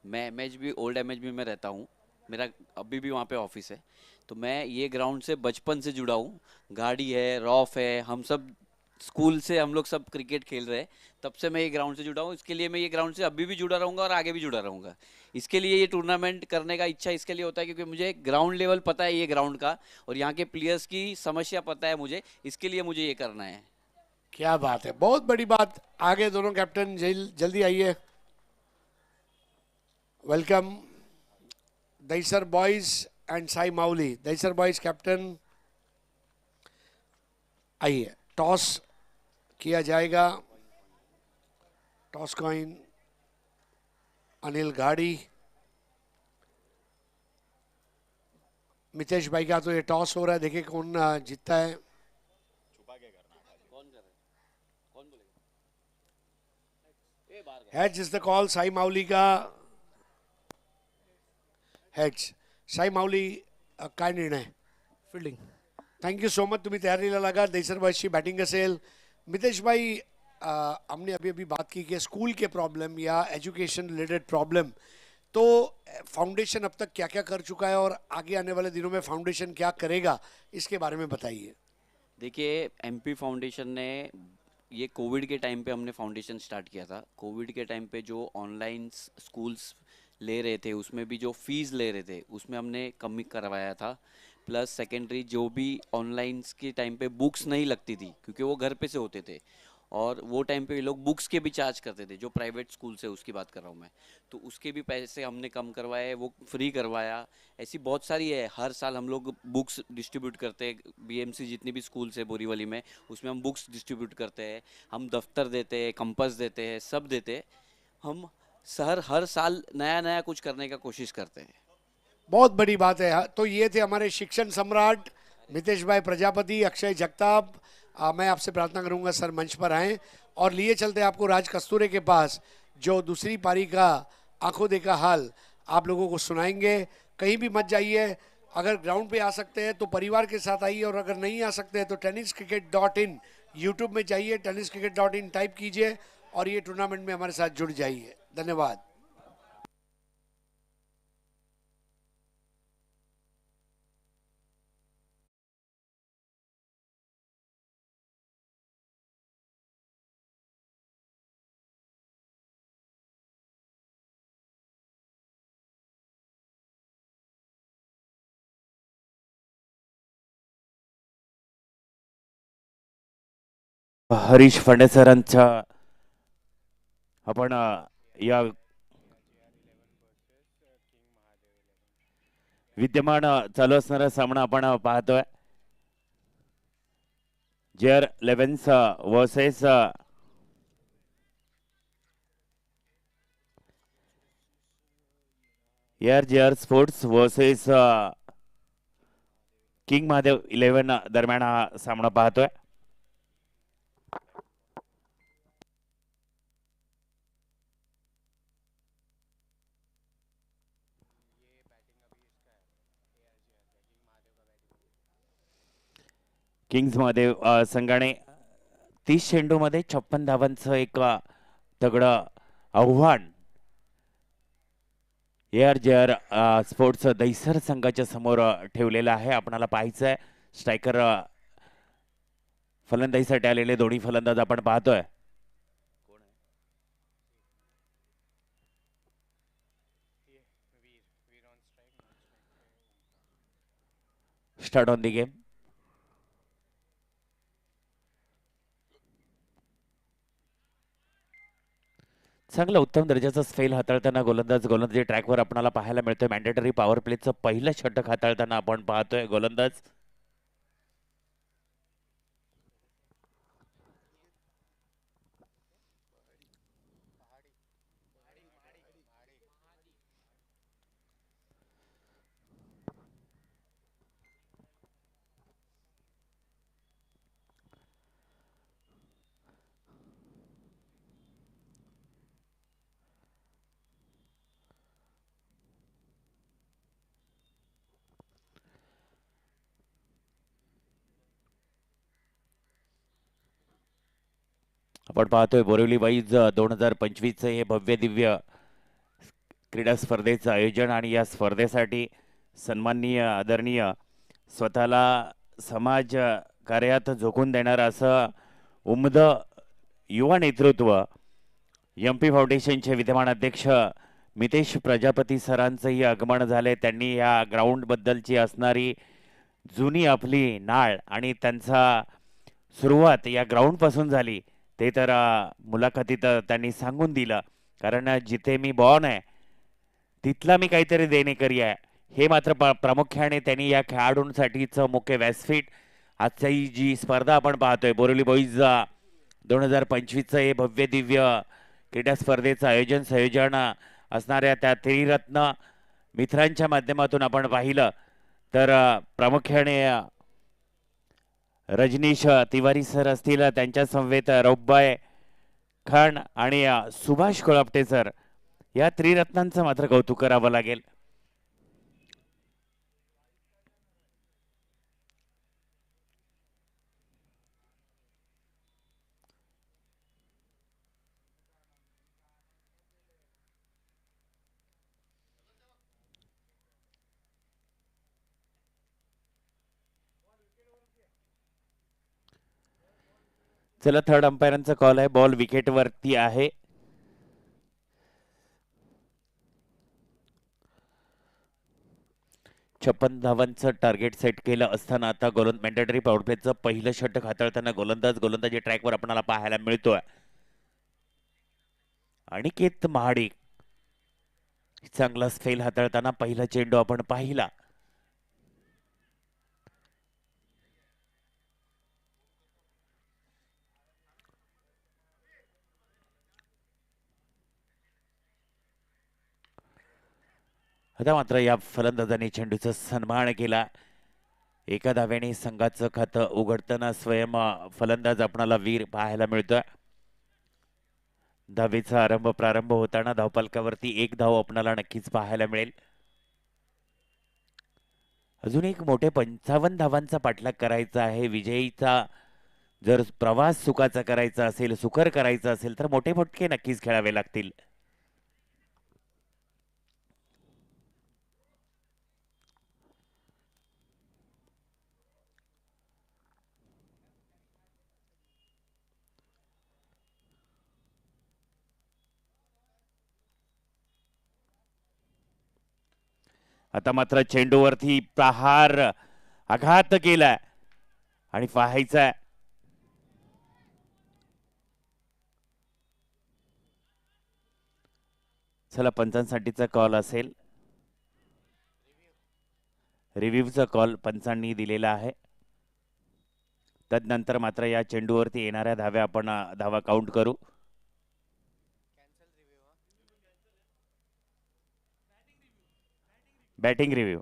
मैं MHB ओल्ड MHB में रहता हूँ. मेरा अभी भी वहाँ पे ऑफिस है. तो मैं ये ग्राउंड से बचपन से जुड़ा हूँ. गाड़ी है, रॉफ है, हम सब स्कूल से हम लोग सब क्रिकेट खेल रहे हैं. तब से मैं ये ग्राउंड से जुड़ा हूँ. इसके लिए मैं ये ग्राउंड से अभी भी जुड़ा रहूँगा और आगे भी जुड़ा रहूँगा. इसके लिए ये टूर्नामेंट करने का इच्छा इसके लिए होता है क्योंकि मुझे ग्राउंड लेवल पता है ये ग्राउंड का, और यहाँ के प्लेयर्स की समस्या पता है मुझे. इसके लिए मुझे ये करना है. क्या बात है, बहुत बड़ी बात. आगे दोनों कैप्टन जल्दी आइए. Welcome Dahisar boys end Sai माउली. दैसर बॉयज कैप्टन आइए. टॉस किया जाएगा. टॉस कॉइन अनिल गाड़ी. मितेश भाई का तो ये टॉस हो रहा है, देखिए कौन जीतता है. Heads is the call. Sai Mauli का हेड्स. साई माउली काय निर्णय? फिल्डिंग. थँक्यू सो मच, तुम्ही तयारीला लागा. देसर भाईची बॅटिंग असेल. मितेश भाई, हमने अभी अभी बात की कि स्कूल के प्रॉब्लम या एजुकेशन रिलेटेड प्रॉब्लम, तो फाउंडेशन अब तक क्या क्या कर चुका है और आगे आने वाले दिनों में फाउंडेशन क्या करेगा, इसके बारे में बताइए. देखिए, एमपी फाउंडेशन ने ये कोविड के टाइम पे हमने फाउंडेशन स्टार्ट किया था. कोविड के टाइम पे जो ऑनलाइन स्कूल्स ले रहे थे, उसमें भी जो फीस ले रहे थे, उसमें हमने कमी करवाया था. प्लस सेकेंडरी जो भी ऑनलाइन के टाइम पे बुक्स नहीं लगती थी, क्योंकि वो घर पे से होते थे, और वो टाइम पे ये लोग बुक्स के भी चार्ज करते थे. जो प्राइवेट स्कूल से उसकी बात कर रहा हूँ मैं, तो उसके भी पैसे हमने कम करवाए, वो फ्री करवाया. ऐसी बहुत सारी है. हर साल हम लोग बुक्स डिस्ट्रीब्यूट करते हैं. बीएमसी जितनी भी स्कूल्स है बोरीवली में, उसमें हम बुक्स डिस्ट्रीब्यूट करते हैं. हम दफ्तर देते हैं, कंपास देते हैं, सब देते हैं. हम हर साल नया नया कुछ करने का कोशिश करते हैं. बहुत बड़ी बात है. तो ये थे हमारे शिक्षण सम्राट मितेश भाई प्रजापति, अक्षय जगताप. मैं आपसे प्रार्थना करूंगा सर मंच पर आएं और लिए चलते हैं आपको राज कस्तूरे के पास, जो दूसरी पारी का आंखों देखा हाल आप लोगों को सुनाएंगे. कहीं भी मत जाइए. अगर ग्राउंड पे आ सकते हैं तो परिवार के साथ आइए, और अगर नहीं आ सकते हैं तो tenniscricket.in यूट्यूब में जाइए, tenniscricket.in टाइप कीजिए और ये टूर्नामेंट में हमारे साथ जुड़ जाइए. धन्यवाद. हरीश फंडे सरांच्या आपण या विद्यमान चालू असणारा सामना आपण पाहतोय. JR 11 versus JR sports versus king Mahadev 11 दरम्यान हा सामना पाहतोय. किंग्स महादेव संघाने 30 चेंडूमध्ये 56 धावांचं एक तगडं आव्हान जेआर स्पोर्ट्स दैसर संघाच्या समोर ठेवलेला आहे. आपणाला पाहायचं आहे स्ट्रायकर फलंदाजीसाठी आलेले दोन्ही फलंदाज आपण पाहतोय. Start on the game. चांगलं उत्तम दर्जाचा स्पेल हाताळताना गोलंदाजी ट्रॅकवर आपल्याला पाहायला मिळतोय. मॅन्डेटरी पॉवर प्लेचं पहिलं षटक हाताळताना आपण पाहतोय गोलंदाज. आपण पाहतोय बोरिवली वाईज 2025 हे भव्य दिव्य क्रीडा स्पर्धेचं आयोजन, आणि या स्पर्धेसाठी सन्माननीय आदरणीय स्वतःला समाज कार्यात झोकून देणारा असं उमद युवा नेतृत्व एमपी फाउंडेशनचे विद्यमान अध्यक्ष मितेश प्रजापती सरांचंही आगमन झाले. त्यांनी या ग्राउंड बद्दलची असणारी जुनी आपली नाळ आणि त्यांचा सुरुवात या ग्राउंड पासून झाली ते तर मुलाखतीत त्यांनी सांगून दिलं. कारण जिथे मी बॉर्न आहे तिथला मी काहीतरी देणेकरी आहे हे मात्र प्रामुख्याने त्यांनी या खेळाडूंसाठीचं मुख्य व्यासपीठ आजची जी स्पर्धा आपण पाहतोय बोरिवली बॉईज 2025 हे भव्य दिव्य क्रीडा स्पर्धेचं संयोजन असणाऱ्या त्या त्रिरत्न मित्रांच्या माध्यमातून आपण पाहिलं तर प्रामुख्याने रजनीश तिवारी सर असतील, त्यांच्या समवेत रौबाय खान आणि सुभाष कोळपटे सर, या त्रिरत्नांचं मात्र कौतुक करावं लागेल. चला थर्ड अंपायरांचा कॉल आहे. बॉल विकेट वरती आहे. छप्पन धावांचं टार्गेट सेट केलं असताना आता मॅन्डेटरी पॉवर प्लेचं पहिलं षटक हाताळताना गोलंदाजी ट्रॅकवर आपल्याला पाहायला मिळतोय. अनिकेत महाडिक चांगला स्पेल हाताळताना पहिला चेंडू आपण पाहिला. आता मात्र या फलंदाजांनी चेंडूचा सन्मान केला. एका धाव्याने संघाचं खातं उघडताना स्वयं फलंदाज आपणाला वीर पाहायला मिळतोय. धावेचा प्रारंभ होताना धावपालकावरती एक धाव आपणाला नक्कीच पाहायला मिळेल. अजून एक मोठे 55 धावांचा पाठलाग करायचा आहे. विजयीचा जर प्रवास सुखाचा करायचा असेल, सुखर करायचा असेल तर मोठे फटके नक्कीच खेळावे लागतील. आता मात्र चेंडूवरती प्रहार आघात केलाय आणि पाहायचा. चला पंचांसाठीचा कॉल असेल. रिव्ह्यूचा कॉल पंचांनी दिलेला आहे. तदनंतर मात्र या चेंडूवरती येणाऱ्या धाव्या आपण धावा काउंट करू. Batting review.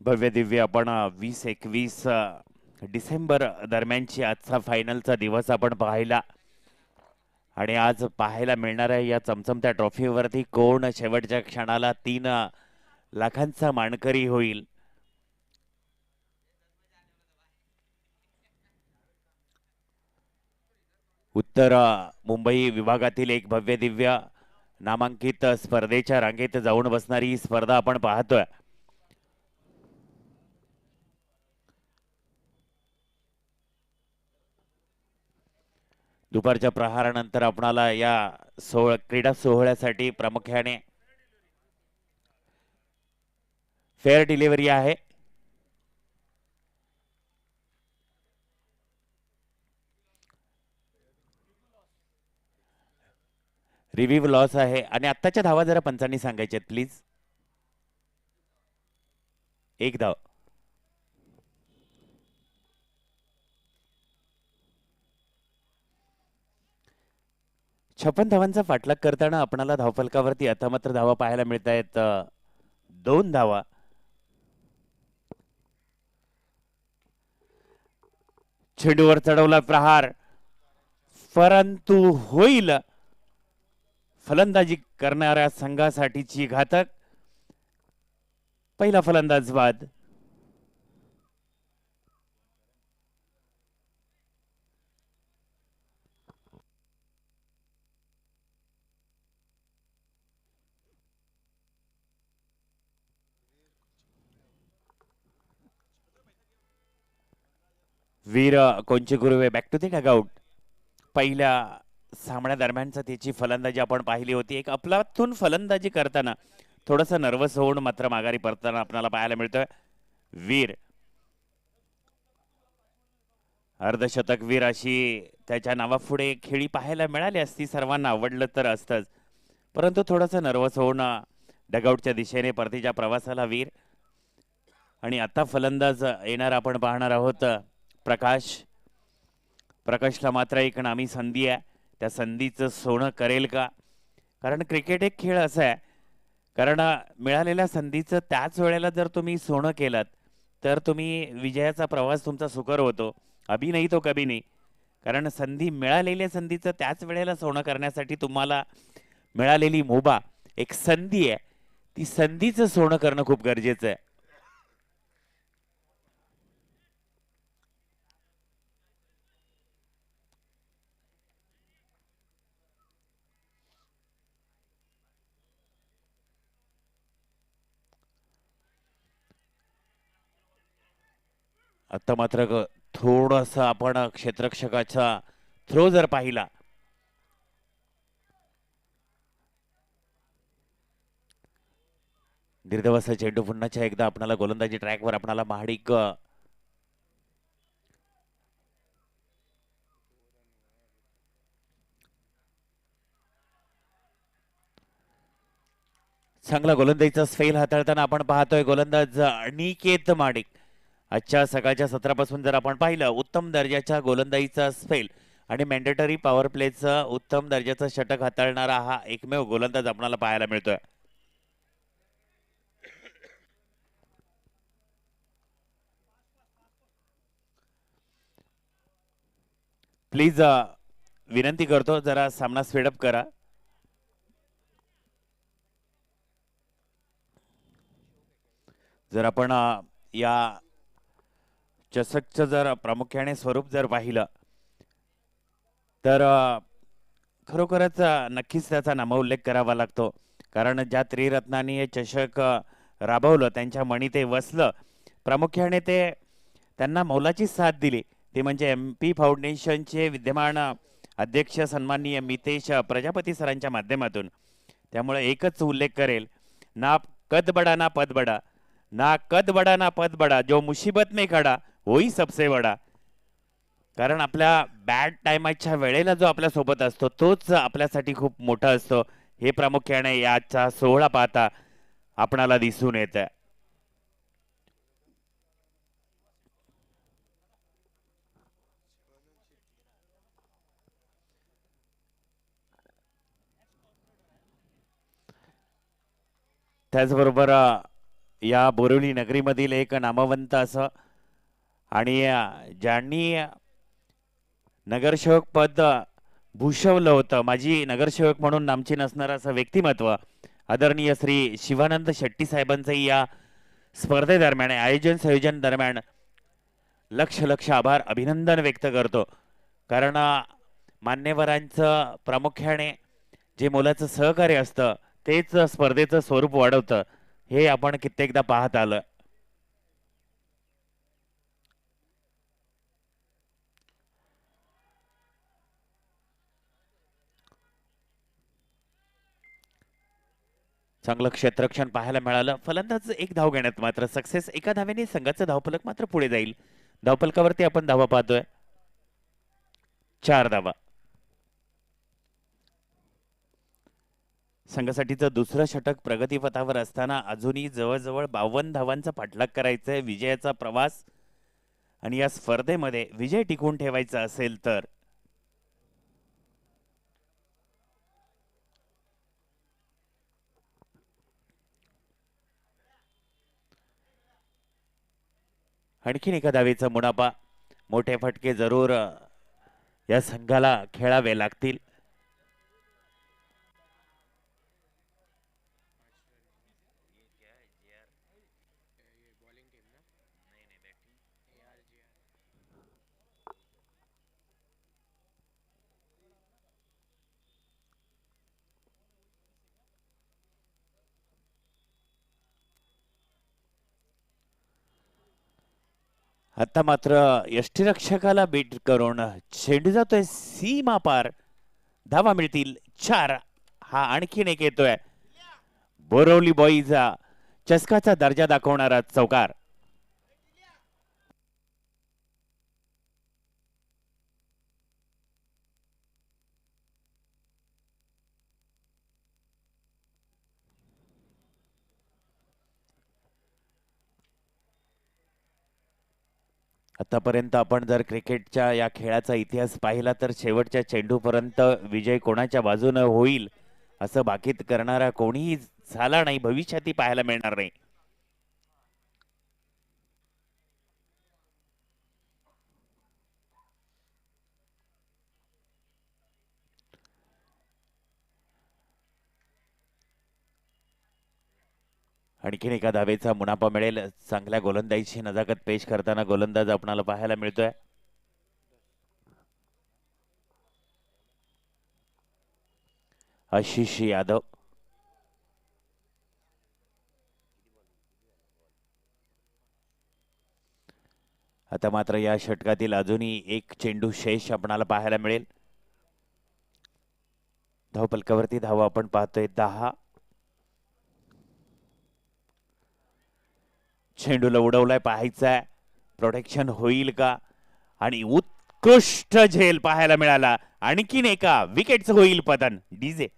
भव्य दिव्य आपण 20-21 डिसेंबर दरम्यानची आजचा फायनलचा दिवस आपण पाहिला आणि आज पाहायला मिळणाऱ्या या चमचमत्या ट्रॉफीवरती कोण शेवटच्या क्षणाला 3 लाखांचा मानकरी होईल. उत्तर मुंबई विभागातील एक भव्य दिव्य नामांकित स्पर्धेच्या रांगेत जाऊन बसणारी ही स्पर्धा आपण पाहतोय. दुपारच्या प्रहारानंतर आपणाला या क्रीडा सोहळ्यासाठी प्रामुख्याने फेअर डिलिव्हरी आहे. रिव्ह्यू लॉस आहे आणि आत्ताच्या धावा जरा पंचांनी सांगायचे प्लीज. एक धाव. छप्पन धावांचा पाठलाग करताना आपणाला धावफलकावरती आता मात्र धावा पाहायला मिळत आहेत 2 धावा. चेंडूवर चढवला प्रहार परंतु होईल. फलंदाजी करणाऱ्या संघासाठीची घातक. पहिला फलंदाज बाद. वीर कोणचे गुरुवे बॅक टू द डगआउट. पहिल्या सामन्या दरम्यानचा त्याची फलंदाजी आपण पाहिली होती. एक अफलातून फलंदाजी करताना थोडस नर्वस होऊन मात्र माघारी परताना आपल्याला पाहायला मिळतोय. वीर अर्धशतक वीर अशी त्याच्या नावापुढे खेळी पाहायला मिळाली असती. सर्वांना आवडलं तर असतंच, परंतु थोडस नर्वस होऊन डगआउटच्या दिशेने परतीच्या प्रवासाला वीर. आणि आता फलंदाज येणार आपण पाहणार आहोत प्रकाश. प्रकाशला मात्र एक नामी संधी आहे. त्या संधीचं सोनं करेल का? कारण क्रिकेट एक खेळ असा आहे, कारण मिळालेल्या संधीचं त्याच वेळेला जर तुम्ही सोनं केलात तर तुम्ही विजयाचा प्रवास तुमचा सुकर होतो. अभी नाही तो कभी नाही. कारण मिळालेल्या संधीचं त्याच वेळेला सोनं करण्यासाठी तुम्हाला मिळालेली मुभा एक संधी आहे. ती संधीचं सोनं करणं खूप गरजेचं आहे. आता मात्र थोडस आपण क्षेत्ररक्षकाचा थ्रो जर पाहिला दीर्घवसा चेंडू पुन्हा एकदा आपल्याला गोलंदाजी ट्रॅकवर आपल्याला महाडिक चांगला गोलंदाजीचा स्पेल हाताळताना आपण पाहतोय गोलंदाज अनिकेत माडिक. आजच्या सकाळच्या सत्रापासून जर आपण पाहिलं उत्तम दर्जाच्या गोलंदाजीचा स्पेल आणि मॅन्डेटरी पॉवर प्लेचं उत्तम दर्जाचं षटक हाताळणारा हा एकमेव गोलंदाज आपल्याला पाहायला मिळतोय. प्लीज विनंती करतो जरा सामना स्पीडअप करा. जर आपण या चषकचं जर प्रामुख्याने स्वरूप जर पाहिलं तर खरोखरच नक्कीच त्याचा नामोल्लेख करावा लागतो. कारण ज्या त्रिरत्नांनी हे चषक राबवलं त्यांच्या मणी ते वसलं. प्रामुख्याने ते त्यांना मौलाची साथ दिली ते म्हणजे MP फाउंडेशनचे विद्यमान अध्यक्ष सन्माननीय मितेश प्रजापती सरांच्या माध्यमातून. त्यामुळे एकच उल्लेख करेल, ना कद बडा ना पद बडा, ना कद बडा ना पद बडा, जो मुसीबत में खडा वही सबसे बडा. कारण आपल्या बॅड टायमाच्या वेळेला जो आपल्या सोबत असतो तोच आपल्यासाठी खूप मोठा असतो. हे प्रामुख्याने याचा सोहळा पाहता आपणाला दिसून येतं. त्याचबरोबर या बोरिवली नगरीमधील एक नामवंत असं आणि ज्यांनी नगरसेवक पद भूषवलं होतं, माजी नगरसेवक म्हणून नामची नसणारं असं व्यक्तिमत्व आदरणीय श्री शिवानंद शेट्टी साहेबांचंही या स्पर्धेदरम्यान आयोजन संयोजन दरम्यान लक्ष लक्ष आभार अभिनंदन व्यक्त करतो. कारण मान्यवरांचं प्रामुख्याने जे मोलाचं सहकार्य असतं तेच स्पर्धेचं स्वरूप वाढवतं हे आपण कित्येकदा पाहत आलं. चांगलं क्षेत्ररक्षण पाहायला मिळालं. फलंदाज एक धाव घेण्यात मात्र सक्सेस. एका धावेने संघाचं धावफलक मात्र पुढे जाईल. धावफलकावरती आपण धावा पाहतोय 4 धावा. संघासाठीचं दुसरं षटक प्रगतीपथावर असताना अजूनही जवळजवळ 52 धावांचा पाठलाग करायचा आहे विजयाचा प्रवास आणि या स्पर्धेमध्ये विजय टिकवून ठेवायचा असेल तर. आणखीन एका धावेचा मुनाफा. मोठे फटके जरूर या संघाला खेळावे लागतील. आता मात्र यष्टीरक्षकाला बीट करून चेंडू जातोय सीमा पार. धावा मिळतील 4. हा आणखीन एक येतोय बोरवली बॉईजचा चषकाचा दर्जा दाखवणारा चौकार. आतापर्यंत आपण जर क्रिकेटच्या या खेळाचा इतिहास पाहिला तर शेवटच्या चेंडूपर्यंत विजय कोणाच्या बाजूने होईल असं भाकीत करणारा कोणीही झाला नाही, भविष्यातही पाहायला मिळणार नाही. आणखीन एका धावेचा मुनाफा मिळेल. चांगल्या गोलंदाजीची नजाकत पेश करताना गोलंदाज आपणाला पाहायला मिळतोय आशिष यादव. आता मात्र या षटकातील अजूनही एक चेंडू शेष आपणाला पाहायला मिळेल. धावपलकावरती धावा आपण पाहतोय 10. चेंडूला उडवलाय, पाहायचाय प्रोटेक्शन होईल का, आणि उत्कृष्ट झेल पाहायला मिळाला. आणखीन एका विकेटचं होईल पतन. डीजे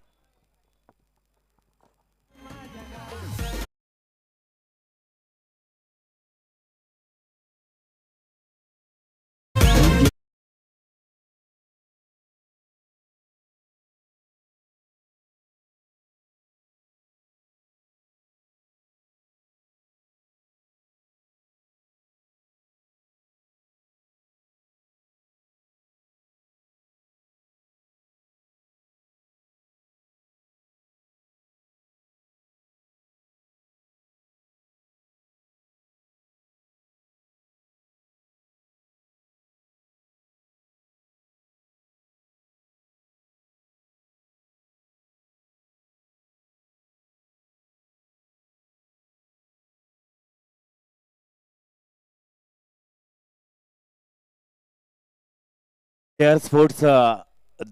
स्पोर्ट्स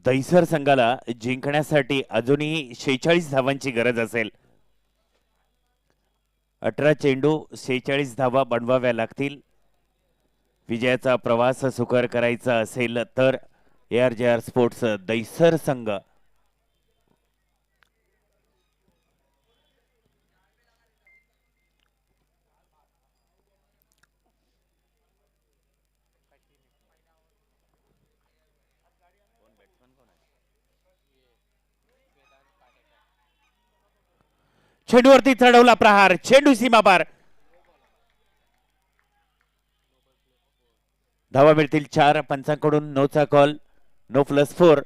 दहिसर संघाला जिंकण्यासाठी अजूनही 46 धावांची गरज असेल. 18 चेंडू 46 धावा बनवाव्या लागतील. विजयाचा प्रवास सुकर करायचा असेल तर ARJR स्पोर्ट्स दहिसर संघ चेंडूवरती चढवला प्रहार, चेंडू सीमापार. धावा मिळतील 4. पंचांकडून नोचा कॉल, नो +4.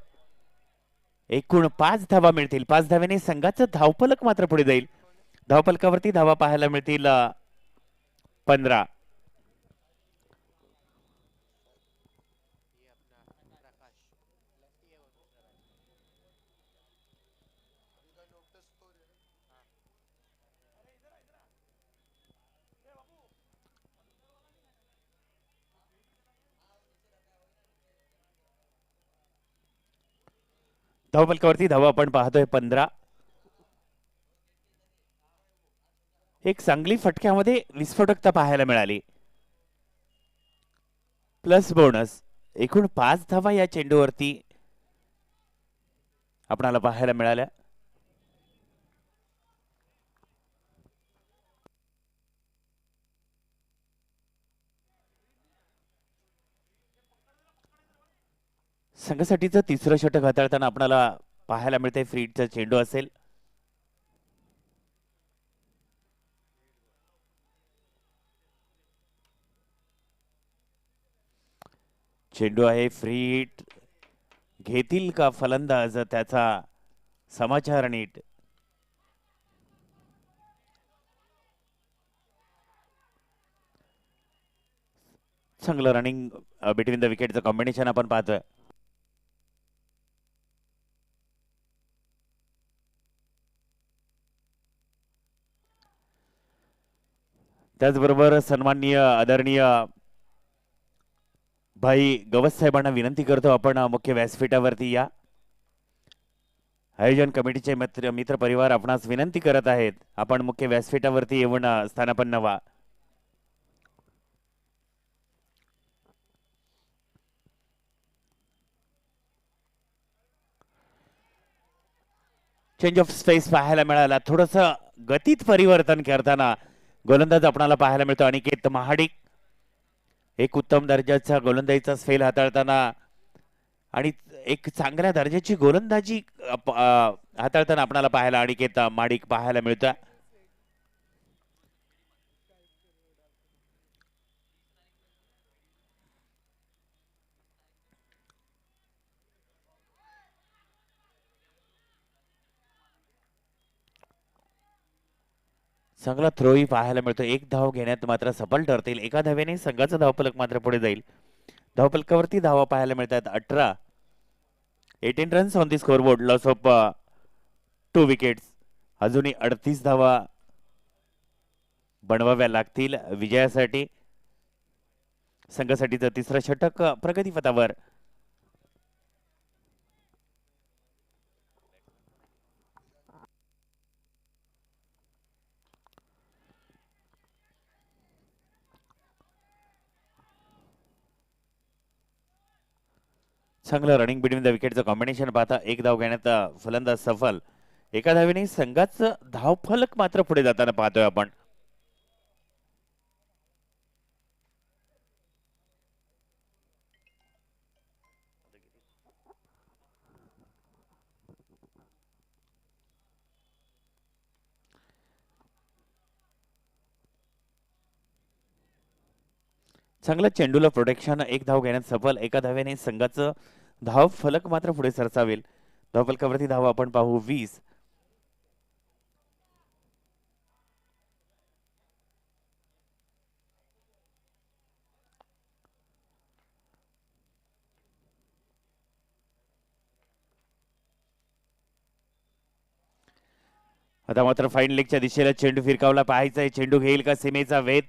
एकूण 5 धावा मिळतील. 5 धाव्याने संघाचं धावफलक मात्र पुढे जाईल. धावफलकावरती धावा पाहायला मिळतील 15. धावफलकावरती धावा आपण पाहतोय 15. एक चांगली फटक्यामध्ये विस्फोटकता पाहायला मिळाली. प्लस बोनस एकूण 5 धावा या चेंडूवरती आपणाला पाहायला मिळाल्या. संघासाठीचं तिसरं षटक हाताळताना आपणाला पाहायला मिळते फ्रीडचा चेंडू असेल. चेंडू आहे फ्री हिट. घेतील का फलंदाज त्याचा समाचार नीट. चांगलं रनिंग बिटवीन द विकेटचं कॉम्बिनेशन आपण पाहतोय. त्याचबरोबर सन्माननीय आदरणीय भाई गवस साहेबांना विनंती करतो, आपण मुख्य व्यासपीठावरती या. आयोजन कमिटीचे मित्र परिवार आपणास विनंती करत आहेत, आपण मुख्य व्यासपीठावरती येऊन स्थानापन्न व्हा. चेंज ऑफ स्पेस पाहायला मिळाला. थोडस गतीत परिवर्तन करताना गोलंदाज आपणाला पाहायला मिळतो अनिकेत महाडिक. एक उत्तम दर्जाचा गोलंदाजीचा स्पेल हाताळताना आणि एक चांगल्या दर्जाची गोलंदाजी हाताळताना आपणाला पाहायला अनिकेत महाडिक पाहायला मिळतो. चांगला थ्रोही पाहायला मिळतो. एक धाव घेण्यात मात्र सफल ठरतील. एका धावेने संघाचा धावफलक मात्र पुढे जाईल. धावफलकावरती धावा पाहायला मिळतात 18. 18 runs on the scoreboard. Loss of 2 wickets. अजूनही 38 धावा बनवाव्या लागतील विजयासाठी. संघासाठीचं तिसरं षटक प्रगतीपथावर. चांगलं रनिंग बिटवीन द विकेटचं कॉम्बिनेशन पाहता एक धाव घेण्यात फलंदाज सफल. एका धावेने संघाचं धावफलक मात्र पुढे जाताना पाहतोय आपण. चांगलं चेंडूला प्रोटेक्शन, एक धाव घेण्यात सफल. एका धावेने संघाचं धाव फलक मात्र पुढे सरसावेल. धावफलकावरती धाव आपण पाहू 20. आता मात्र फाईन लेगच्या दिशेला चेंडू फिरकावला पाहायचा. चेंडू घेईल का सीमेचा वेध.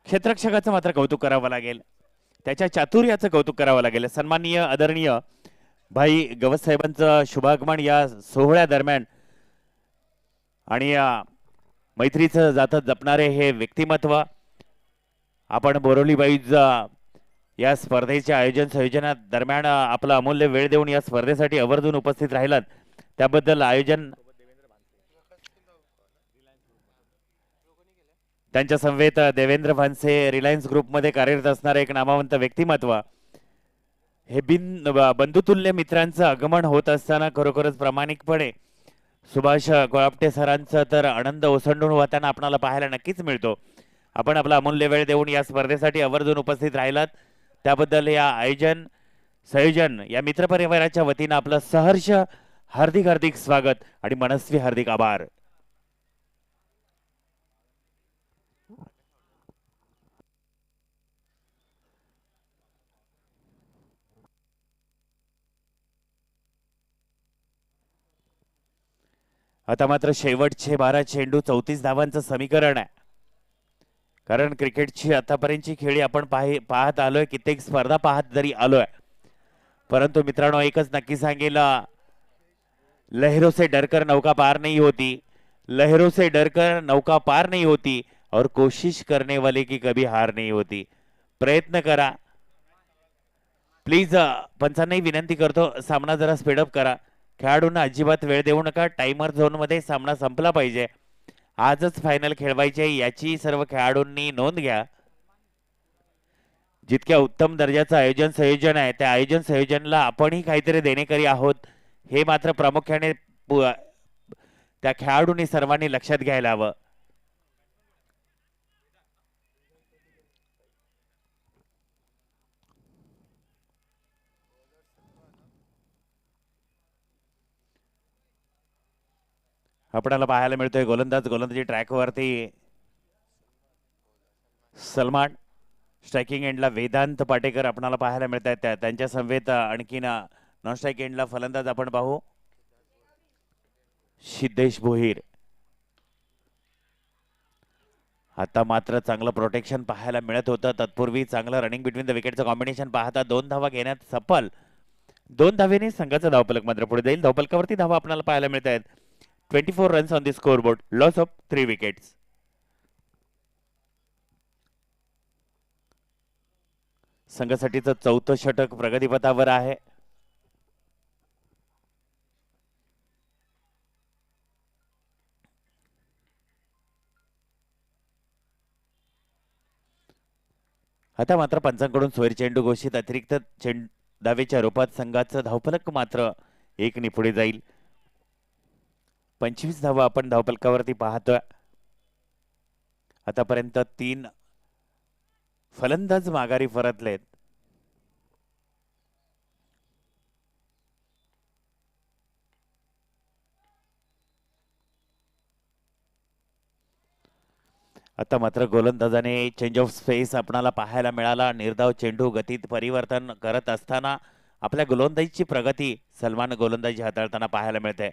क्षेत्ररक्षकाचं मात्र कौतुक करावं लागेल, त्याच्या चातुर्याचं कौतुक करावं लागेल. सन्माननीय आदरणीय भाई गवस साहेबांचं शुभागमन या सोहळ्या दरम्यान आणि या मैत्रीचं जातं जपणारे हे व्यक्तिमत्व आपण बोरिवलीबाईज या स्पर्धेच्या आयोजन संयोजना दरम्यान आपला अमूल्य वेळ देऊन या स्पर्धेसाठी आवर्जून उपस्थित राहिलात त्याबद्दल आयोजन त्यांच्या समवेत देवेंद्र भानसे रिलायन्स ग्रुपमध्ये कार्यरत असणारे एक नामवंत व्यक्तिमत्व. हे बंधुतुल्य मित्रांचं आगमन होत असताना खरोखरच प्रामाणिकपणे सुभाष कोळापटे सरांचं तर आनंद ओसंडून वाहताना आपल्याला पाहायला नक्कीच मिळतो. आपण आपला अमूल्य वेळ देऊन या स्पर्धेसाठी आवर्जून उपस्थित राहिलात त्याबद्दल या आयोजन संयोजन या मित्रपरिवाराच्या वतीनं आपलं सहर्ष हार्दिक हार्दिक स्वागत आणि मनस्वी हार्दिक आभार. आता मात्र शेवटचे 12 चेंडू 34 धावांचं समीकरण आहे. कारण क्रिकेटची आतापर्यंतची खेळी आपण पाहत आलोय, कित्येक स्पर्धा पाहत जरी आलोय, परंतु मित्रांनो एकच नक्की सांगेल, लहरों से डरकर नौका पार नहीं होती, लहरों से डरकर नौका पार नहीं होती और कोशिश करने वाले की कभी हार नहीं होती. प्रयत्न करा प्लीज. पंचांनाही विनंती करतो सामना जरा स्पीडअप करा. खेळाडूंना अजिबात वेळ देऊ नका. टाइमर झोन मध्ये सामना संपला पाहिजे. आजच फायनल खेळवायचे याची सर्व खेळाडूंनी नोंद घ्या. जितक्या उत्तम दर्जाचं आयोजन संयोजन आहे त्या आयोजन संयोजनाला आपणही काहीतरी देणेकरी आहोत हे मात्र प्रामुख्याने त्या खेळाडूंनी सर्वांनी लक्षात घ्यायला हवं. आपल्याला पाहायला मिळतोय गोलंदाजी ट्रॅकवरती सलमान, स्ट्रायकिंग एंडला वेदांत पाटेकर आपल्याला पाहायला मिळत आहेत. त्यांच्या समवेत आणखीन नॉन स्ट्राईक एंडला फलंदाज आपण पाहू सिद्धेश भोईर. आता मात्र चांगलं प्रोटेक्शन पाहायला मिळत होतं. तत्पूर्वी चांगलं रनिंग बिटवीन द विकेटचं कॉम्बिनेशन पाहता 2 धावा घेण्यात सफल. 2 धावेने संघाचा धावफलक मात्र पुढे जाईल. धावफलकावरती धावा आपल्याला पाहायला मिळत आहेत. 24 runs on the scoreboard, loss of 3 wickets. संघासाठीचं 4थं षटक प्रगतीपथावर आहे. आता मात्र पंचांकडून सोयीर चेंडू घोषित. अतिरिक्त धावेच्या रूपात संघाचं धावफलक मात्र 1 ने पुढे जाईल. 25 धावा आपण धावफलकावरती पाहतोय. आतापर्यंत 3 फलंदाज माघारी परतलेत. आता मात्र गोलंदाजाने चेंज ऑफ स्पेस आपणाला पाहायला मिळाला. निर्धाव चेंडू गतीत परिवर्तन करत असताना आपल्या गोलंदाजीची प्रगती सलमान गोलंदाजी हाताळताना पाहायला मिळते.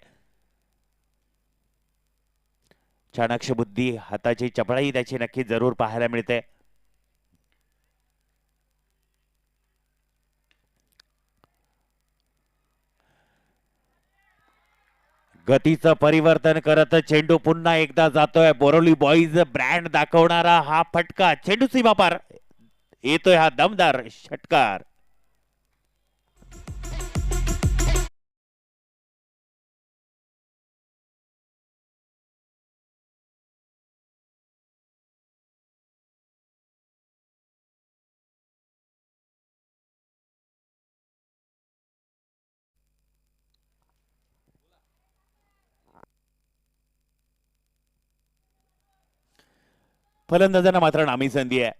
चाणक्य बुद्धी, हाताची चपळाई त्याची नक्की जरूर पाहायला मिळते. गतीचं परिवर्तन करत चेंडू पुन्हा एकदा जातोय. बोरोली बॉईज ब्रँड दाखवणारा हा फटका, चेंडू सीमा पार येतोय हा दमदार षटकार. फलंदाजांना मात्र नामी संधी आहे.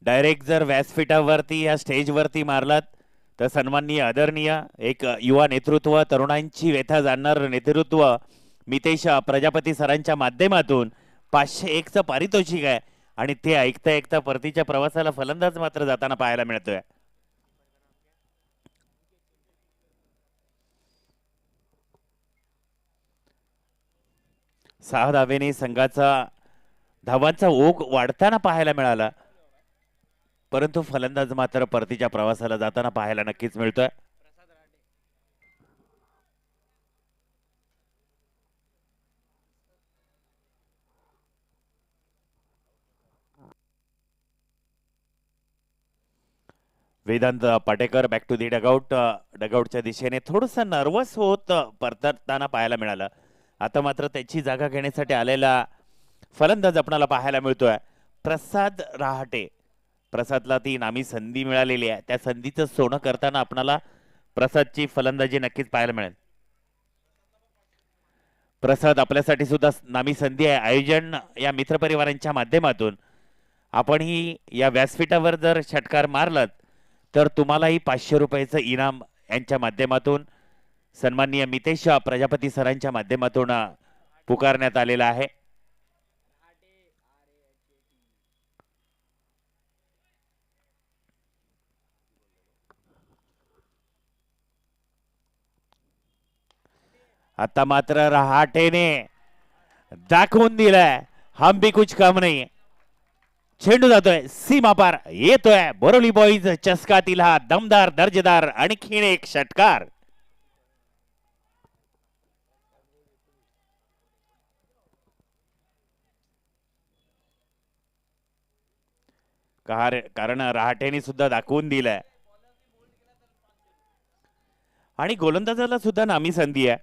डायरेक्ट जर व्यासपीठावरती या स्टेजवरती मारलात तर सन्माननीय आदरणीय एक युवा नेतृत्व, तरुणांची व्यथा जाणणार नेतृत्व मितेश प्रजापती सरांच्या माध्यमातून 501चं पारितोषिक आहे आणि ते ऐकता ऐकता परतीच्या प्रवासाला फलंदाज मात्र जाताना पाहायला मिळतोय. सहा धावेने संघाचा धावांचा ओघ वाढताना पाहायला मिळाला, परंतु फलंदाज मात्र परतीच्या प्रवासाला जाताना पाहायला नक्कीच मिळतोय. Vedant Patekar back to the dugout. डगआउटच्या दिशेने थोडस नर्वस होत परतताना पाहायला मिळालं. आता मात्र त्याची जागा घेण्यासाठी आलेला फलंदाज आपल्याला पाहायला मिळतोय प्रसाद रहाटे. प्रसादला ती नामी संधी मिळालेली आहे, त्या संधीचं सोनं करताना आपल्याला प्रसादची फलंदाजी नक्कीच पाहायला मिळेल. प्रसाद, आपल्यासाठी सुद्धा नामी संधी आहे. आयोजन या मित्रपरिवारांच्या माध्यमातून आपणही या व्यासपीठावर जर षटकार मारलात तर तुम्हालाही 500 रुपयाचं इनाम यांच्या माध्यमातून सन्माननीय मितेश प्रजापती सरांच्या माध्यमातून पुकारण्यात आलेला आहे. आता मात्र रहाटेने दाखवून दिलाय हम भी कुछ कम नाही. चेंडू जातोय सीमा पार, येतोय बोरोली बॉईज चषकातील हा दमदार दर्जेदार आणखीन एक षटकार. कारण रहाटेने सुद्धा दाखवून दिलाय आणि गोलंदाजाला सुद्धा नामी संधी आहे.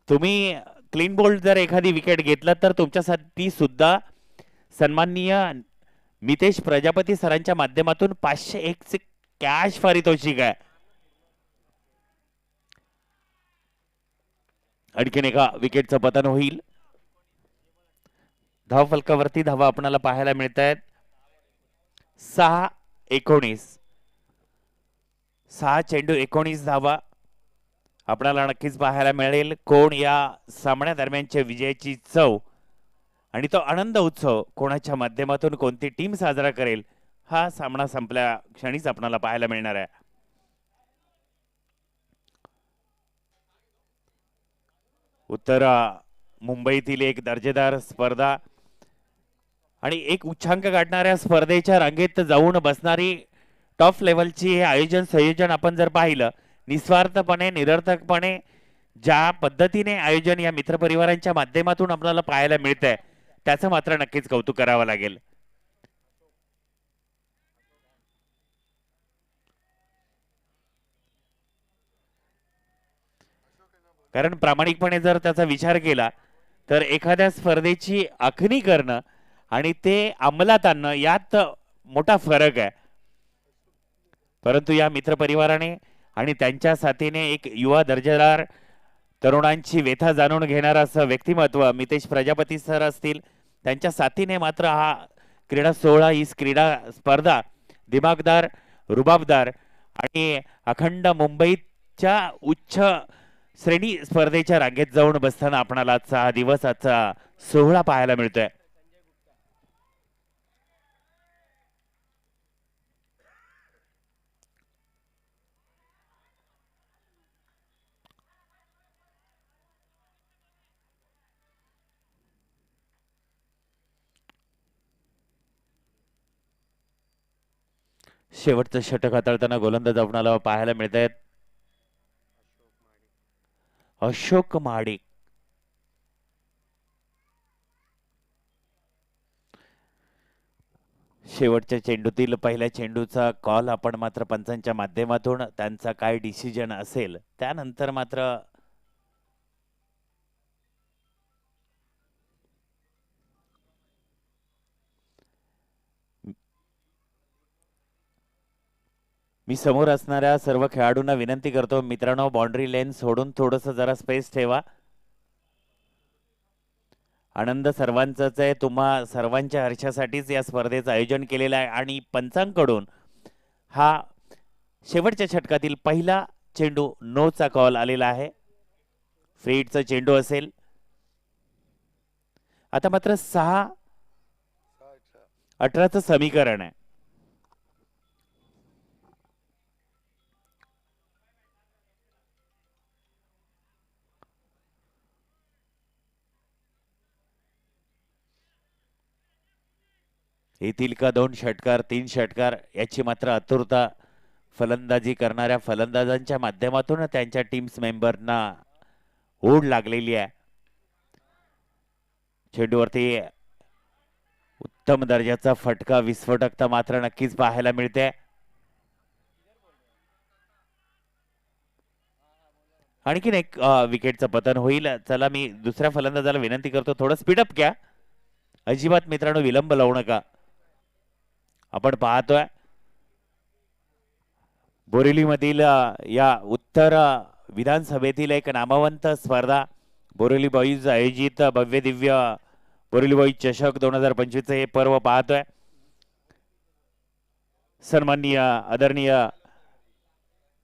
तुम्ही क्लीन बोल्ड जर एखादी विकेट घेतला तर तुमच्यासाठी सुद्धा सन्माननीय मितेश प्रजापती सरांच्या माध्यमातून 501चे कॅश पारितोषिक आहे. आणखीन एका विकेटचं पतन होईल. धाव फलकावरती धावा आपल्याला पाहायला मिळत आहेत 6-19. 6 चेंडू 19 धावा आपल्याला नक्कीच पाहायला मिळेल. कोण या सामन्यादरम्यानच्या विजयाची चव आणि तो आनंद उत्सव कोणाच्या माध्यमातून कोणती टीम साजरा करेल हा सामना संपल्या क्षणीच आपल्याला पाहायला मिळणार आहे. उत्तर मुंबईतील एक दर्जेदार स्पर्धा आणि एक उच्चांक गाठणाऱ्या स्पर्धेच्या रांगेत जाऊन बसणारी टॉप लेवलची हे आयोजन संयोजन आपण जर पाहिलं, निस्वार्थपणे निरर्थकपणे ज्या पद्धतीने आयोजन या मित्रपरिवारांच्या माध्यमातून आपल्याला पाहायला मिळतंय त्याचं मात्र नक्कीच कौतुक करावं लागेल. कारण प्रामाणिकपणे जर त्याचा विचार केला तर एखाद्या स्पर्धेची आखणी करणं आणि ते अंमलात आणणं यात मोठा फरक आहे. परंतु या मित्रपरिवाराने आणि त्यांच्या साथीने एक युवा दर्जेदार तरुणांची व्यथा जाणून घेणारा असं व्यक्तिमत्व मितेश प्रजापती सर असतील, त्यांच्या साथीने मात्र हा क्रीडा सोहळा, ही क्रीडा स्पर्धा दिमागदार, रुबाबदार आणि अखंड मुंबईच्या उच्च श्रेणी स्पर्धेच्या रांगेत जाऊन बसताना आपणाला आजचा हा दिवस, आजचा सोहळा पाहायला मिळतोय. शेवटचं षटक हाताळताना गोलंदाज आपणाला पाहायला मिळत आहेत अशोक महाडिक. शेवटच्या चेंडूतील पहिल्या चेंडूचा कॉल आपण मात्र पंचांच्या माध्यमातून त्यांचा काय डिसिजन असेल त्यानंतर मात्र मी समोर असणाऱ्या सर्व खेळाडूंना विनंती करतो मित्रांनो बाउंड्री लेन सोडून थोडंसं जरा स्पेस ठेवा. आनंद सर्वांचाच आहे. तुम्हा सर्वांच्या हर्षासाठीच या स्पर्धेचं आयोजन केलेलं आहे आणि पंचांकडून हा शेवटच्या षटकातील पहिला चेंडू नोचा कॉल आलेला आहे. फ्रीडचा चेंडू असेल. आता मात्र 6-18चं समीकरण आहे. येतील का 2 षटकार 3 षटकार याची मात्र आतुरता फलंदाजी करणाऱ्या फलंदाजांच्या माध्यमातून त्यांच्या टीम्स मेंबरना ओढ लागलेली आहे. चेंडूवरती उत्तम दर्जाचा फटका विस्फोटकता मात्र नक्कीच पाहायला मिळते. आणखीन एक विकेटचं पतन होईल. चला मी दुसऱ्या फलंदाजाला विनंती करतो थोडं स्पीडअप घ्या. अजिबात मित्रांनो विलंब लावू नका. आपण पाहतोय बोरिवलीमधील या उत्तर विधानसभेतील एक नामवंत स्पर्धा बोरिवली बॉईज आयोजित भव्य दिव्य बोरिवली बॉईज चषक 2025 हे पर्व पाहतोय. सन्माननीय आदरणीय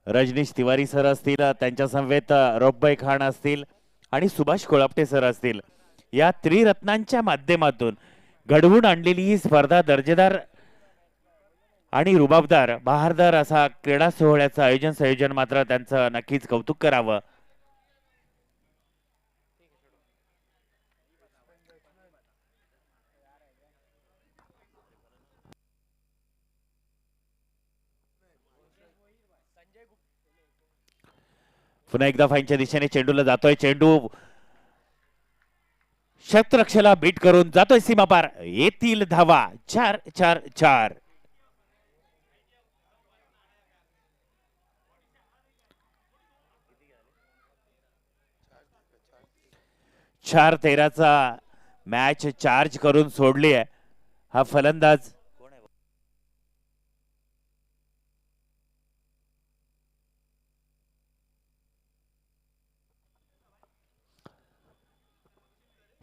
रजनीश तिवारी सर असतील, त्यांच्या समवेत रौफभाई खान असतील आणि सुभाष कोळपटे सर असतील. या त्रिरत्नांच्या माध्यमातून घडवून आणलेली ही स्पर्धा दर्जेदार आणि रुबाबदार बहारदार असा क्रीडा सोहळ्याचं संयोजन मात्र त्यांचं नक्कीच कौतुक करावं. पुन्हा एकदा फाईनच्या दिशेने चेंडूला जातोय. चेंडू शतरक्षला बीट करून जातोय सीमा पार. येतील धावा 4-4-4. 4-13चा मॅच चार्ज करून सोडली आहे. हा फलंदाज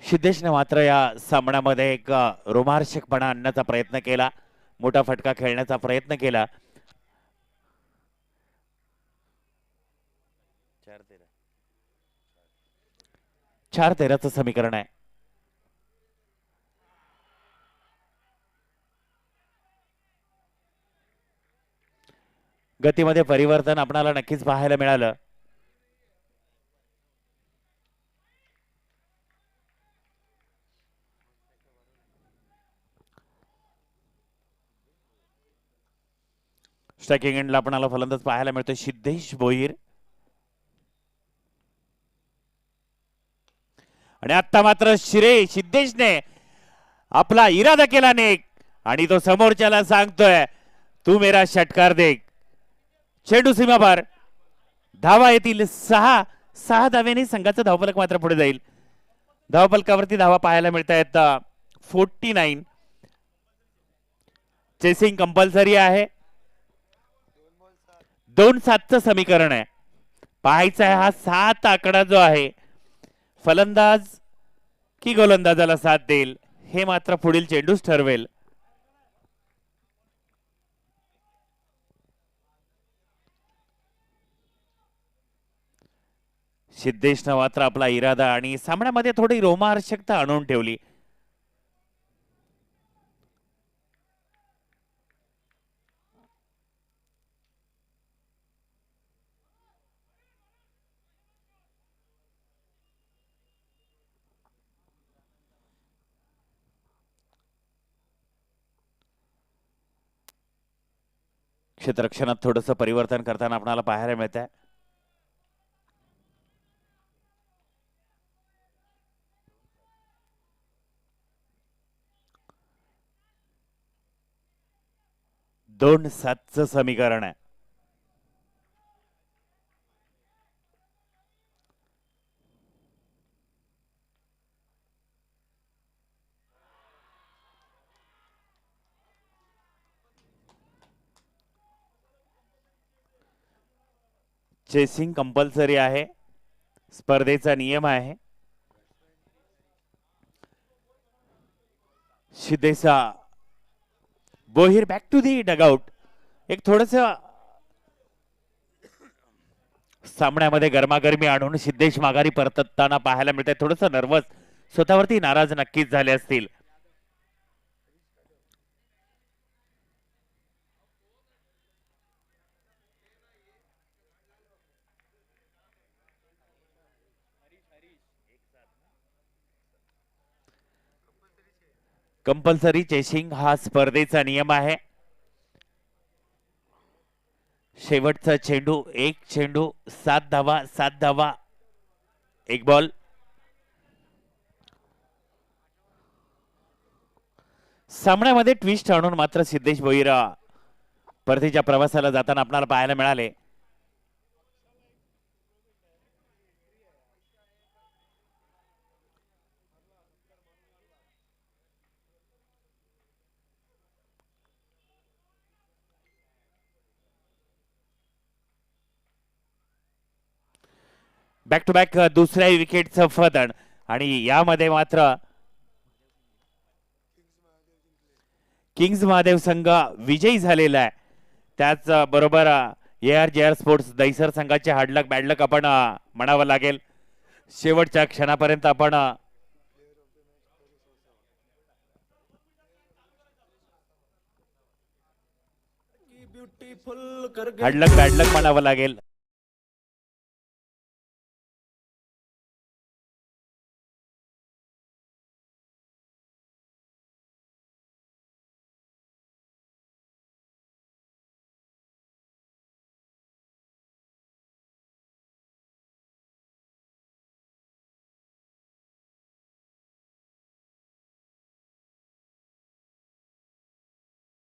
सिद्धेशने मात्र या सामन्यामध्ये एक रोमांचकपणा आणण्याचा प्रयत्न केला. मोठा फटका खेळण्याचा प्रयत्न केला. 4-13चं समीकरण आहे. गतीमध्ये परिवर्तन आपणाला नक्कीच पाहायला मिळालं. स्ट्रायकिंग एंडला आपणाला फलंदाज पाहायला मिळतोय सिद्धेश भोईर. आणि आता मात्र सिद्धेशने आपला इरादा केला नेक आणि तो समोरच्याला सांगतोय तू मेरा षटकार दे. चेंडू सीमापार. धावा येतील 6 धावेने संघाचं धावफलक मात्र पुढे जाईल. धावफलकावरती धावा पाहायला मिळत आहेत 49. चेसिंग कंपल्सरी आहे. 2-7चं समीकरण आहे. पाहायचा आहे हा 7 आकडा जो आहे फलंदाज की गोलंदाजाला साथ देईल हे मात्र पुढील चेंडूच ठरवेल. सिद्धेशनं मात्र आपला इरादा आणि सामन्यामध्ये थोडी रोमांचकता आणून ठेवली. क्षेत्ररक्षणात थोडंसं परिवर्तन करताना आपल्याला पाहायला मिळत आहे. दोन 7चं समीकरण आहे. चेसिंग कंपल्सरी आहे, स्पर्धेचा नियम आहे. सिद्धेचा बोहिर बॅक टू दी डगआउट. एक थोडस सामन्यामध्ये गरमागरमी आणून सिद्धेश माघारी परतताना पाहायला मिळतंय. थोडस नर्वस, स्वतःवरती नाराज नक्कीच झाले असतील. कंपल्सरी चेसिंग हा स्पर्धेचा नियम आहे. शेवटचा चेंडू, एक चेंडू, 7 धावा, 7 धावा, एक बॉल. सामन्यामध्ये ट्विस्ट आणून मात्र सिद्धेश भोईर परतीच्या प्रवासाला जाताना आपल्याला पाहायला मिळाले. बॅक टू बॅक दुसऱ्या विकेटचं फतण आणि यामध्ये मात्र किंग्ज महादेव संघ विजयी झालेला आहे. त्याच बरोबर ARJR स्पोर्ट्स दहिसर संघाचे हार्डलक बॅडलक आपण म्हणावं लागेल. शेवटच्या क्षणापर्यंत आपण हार्डलक बॅडलक म्हणावं लागेल.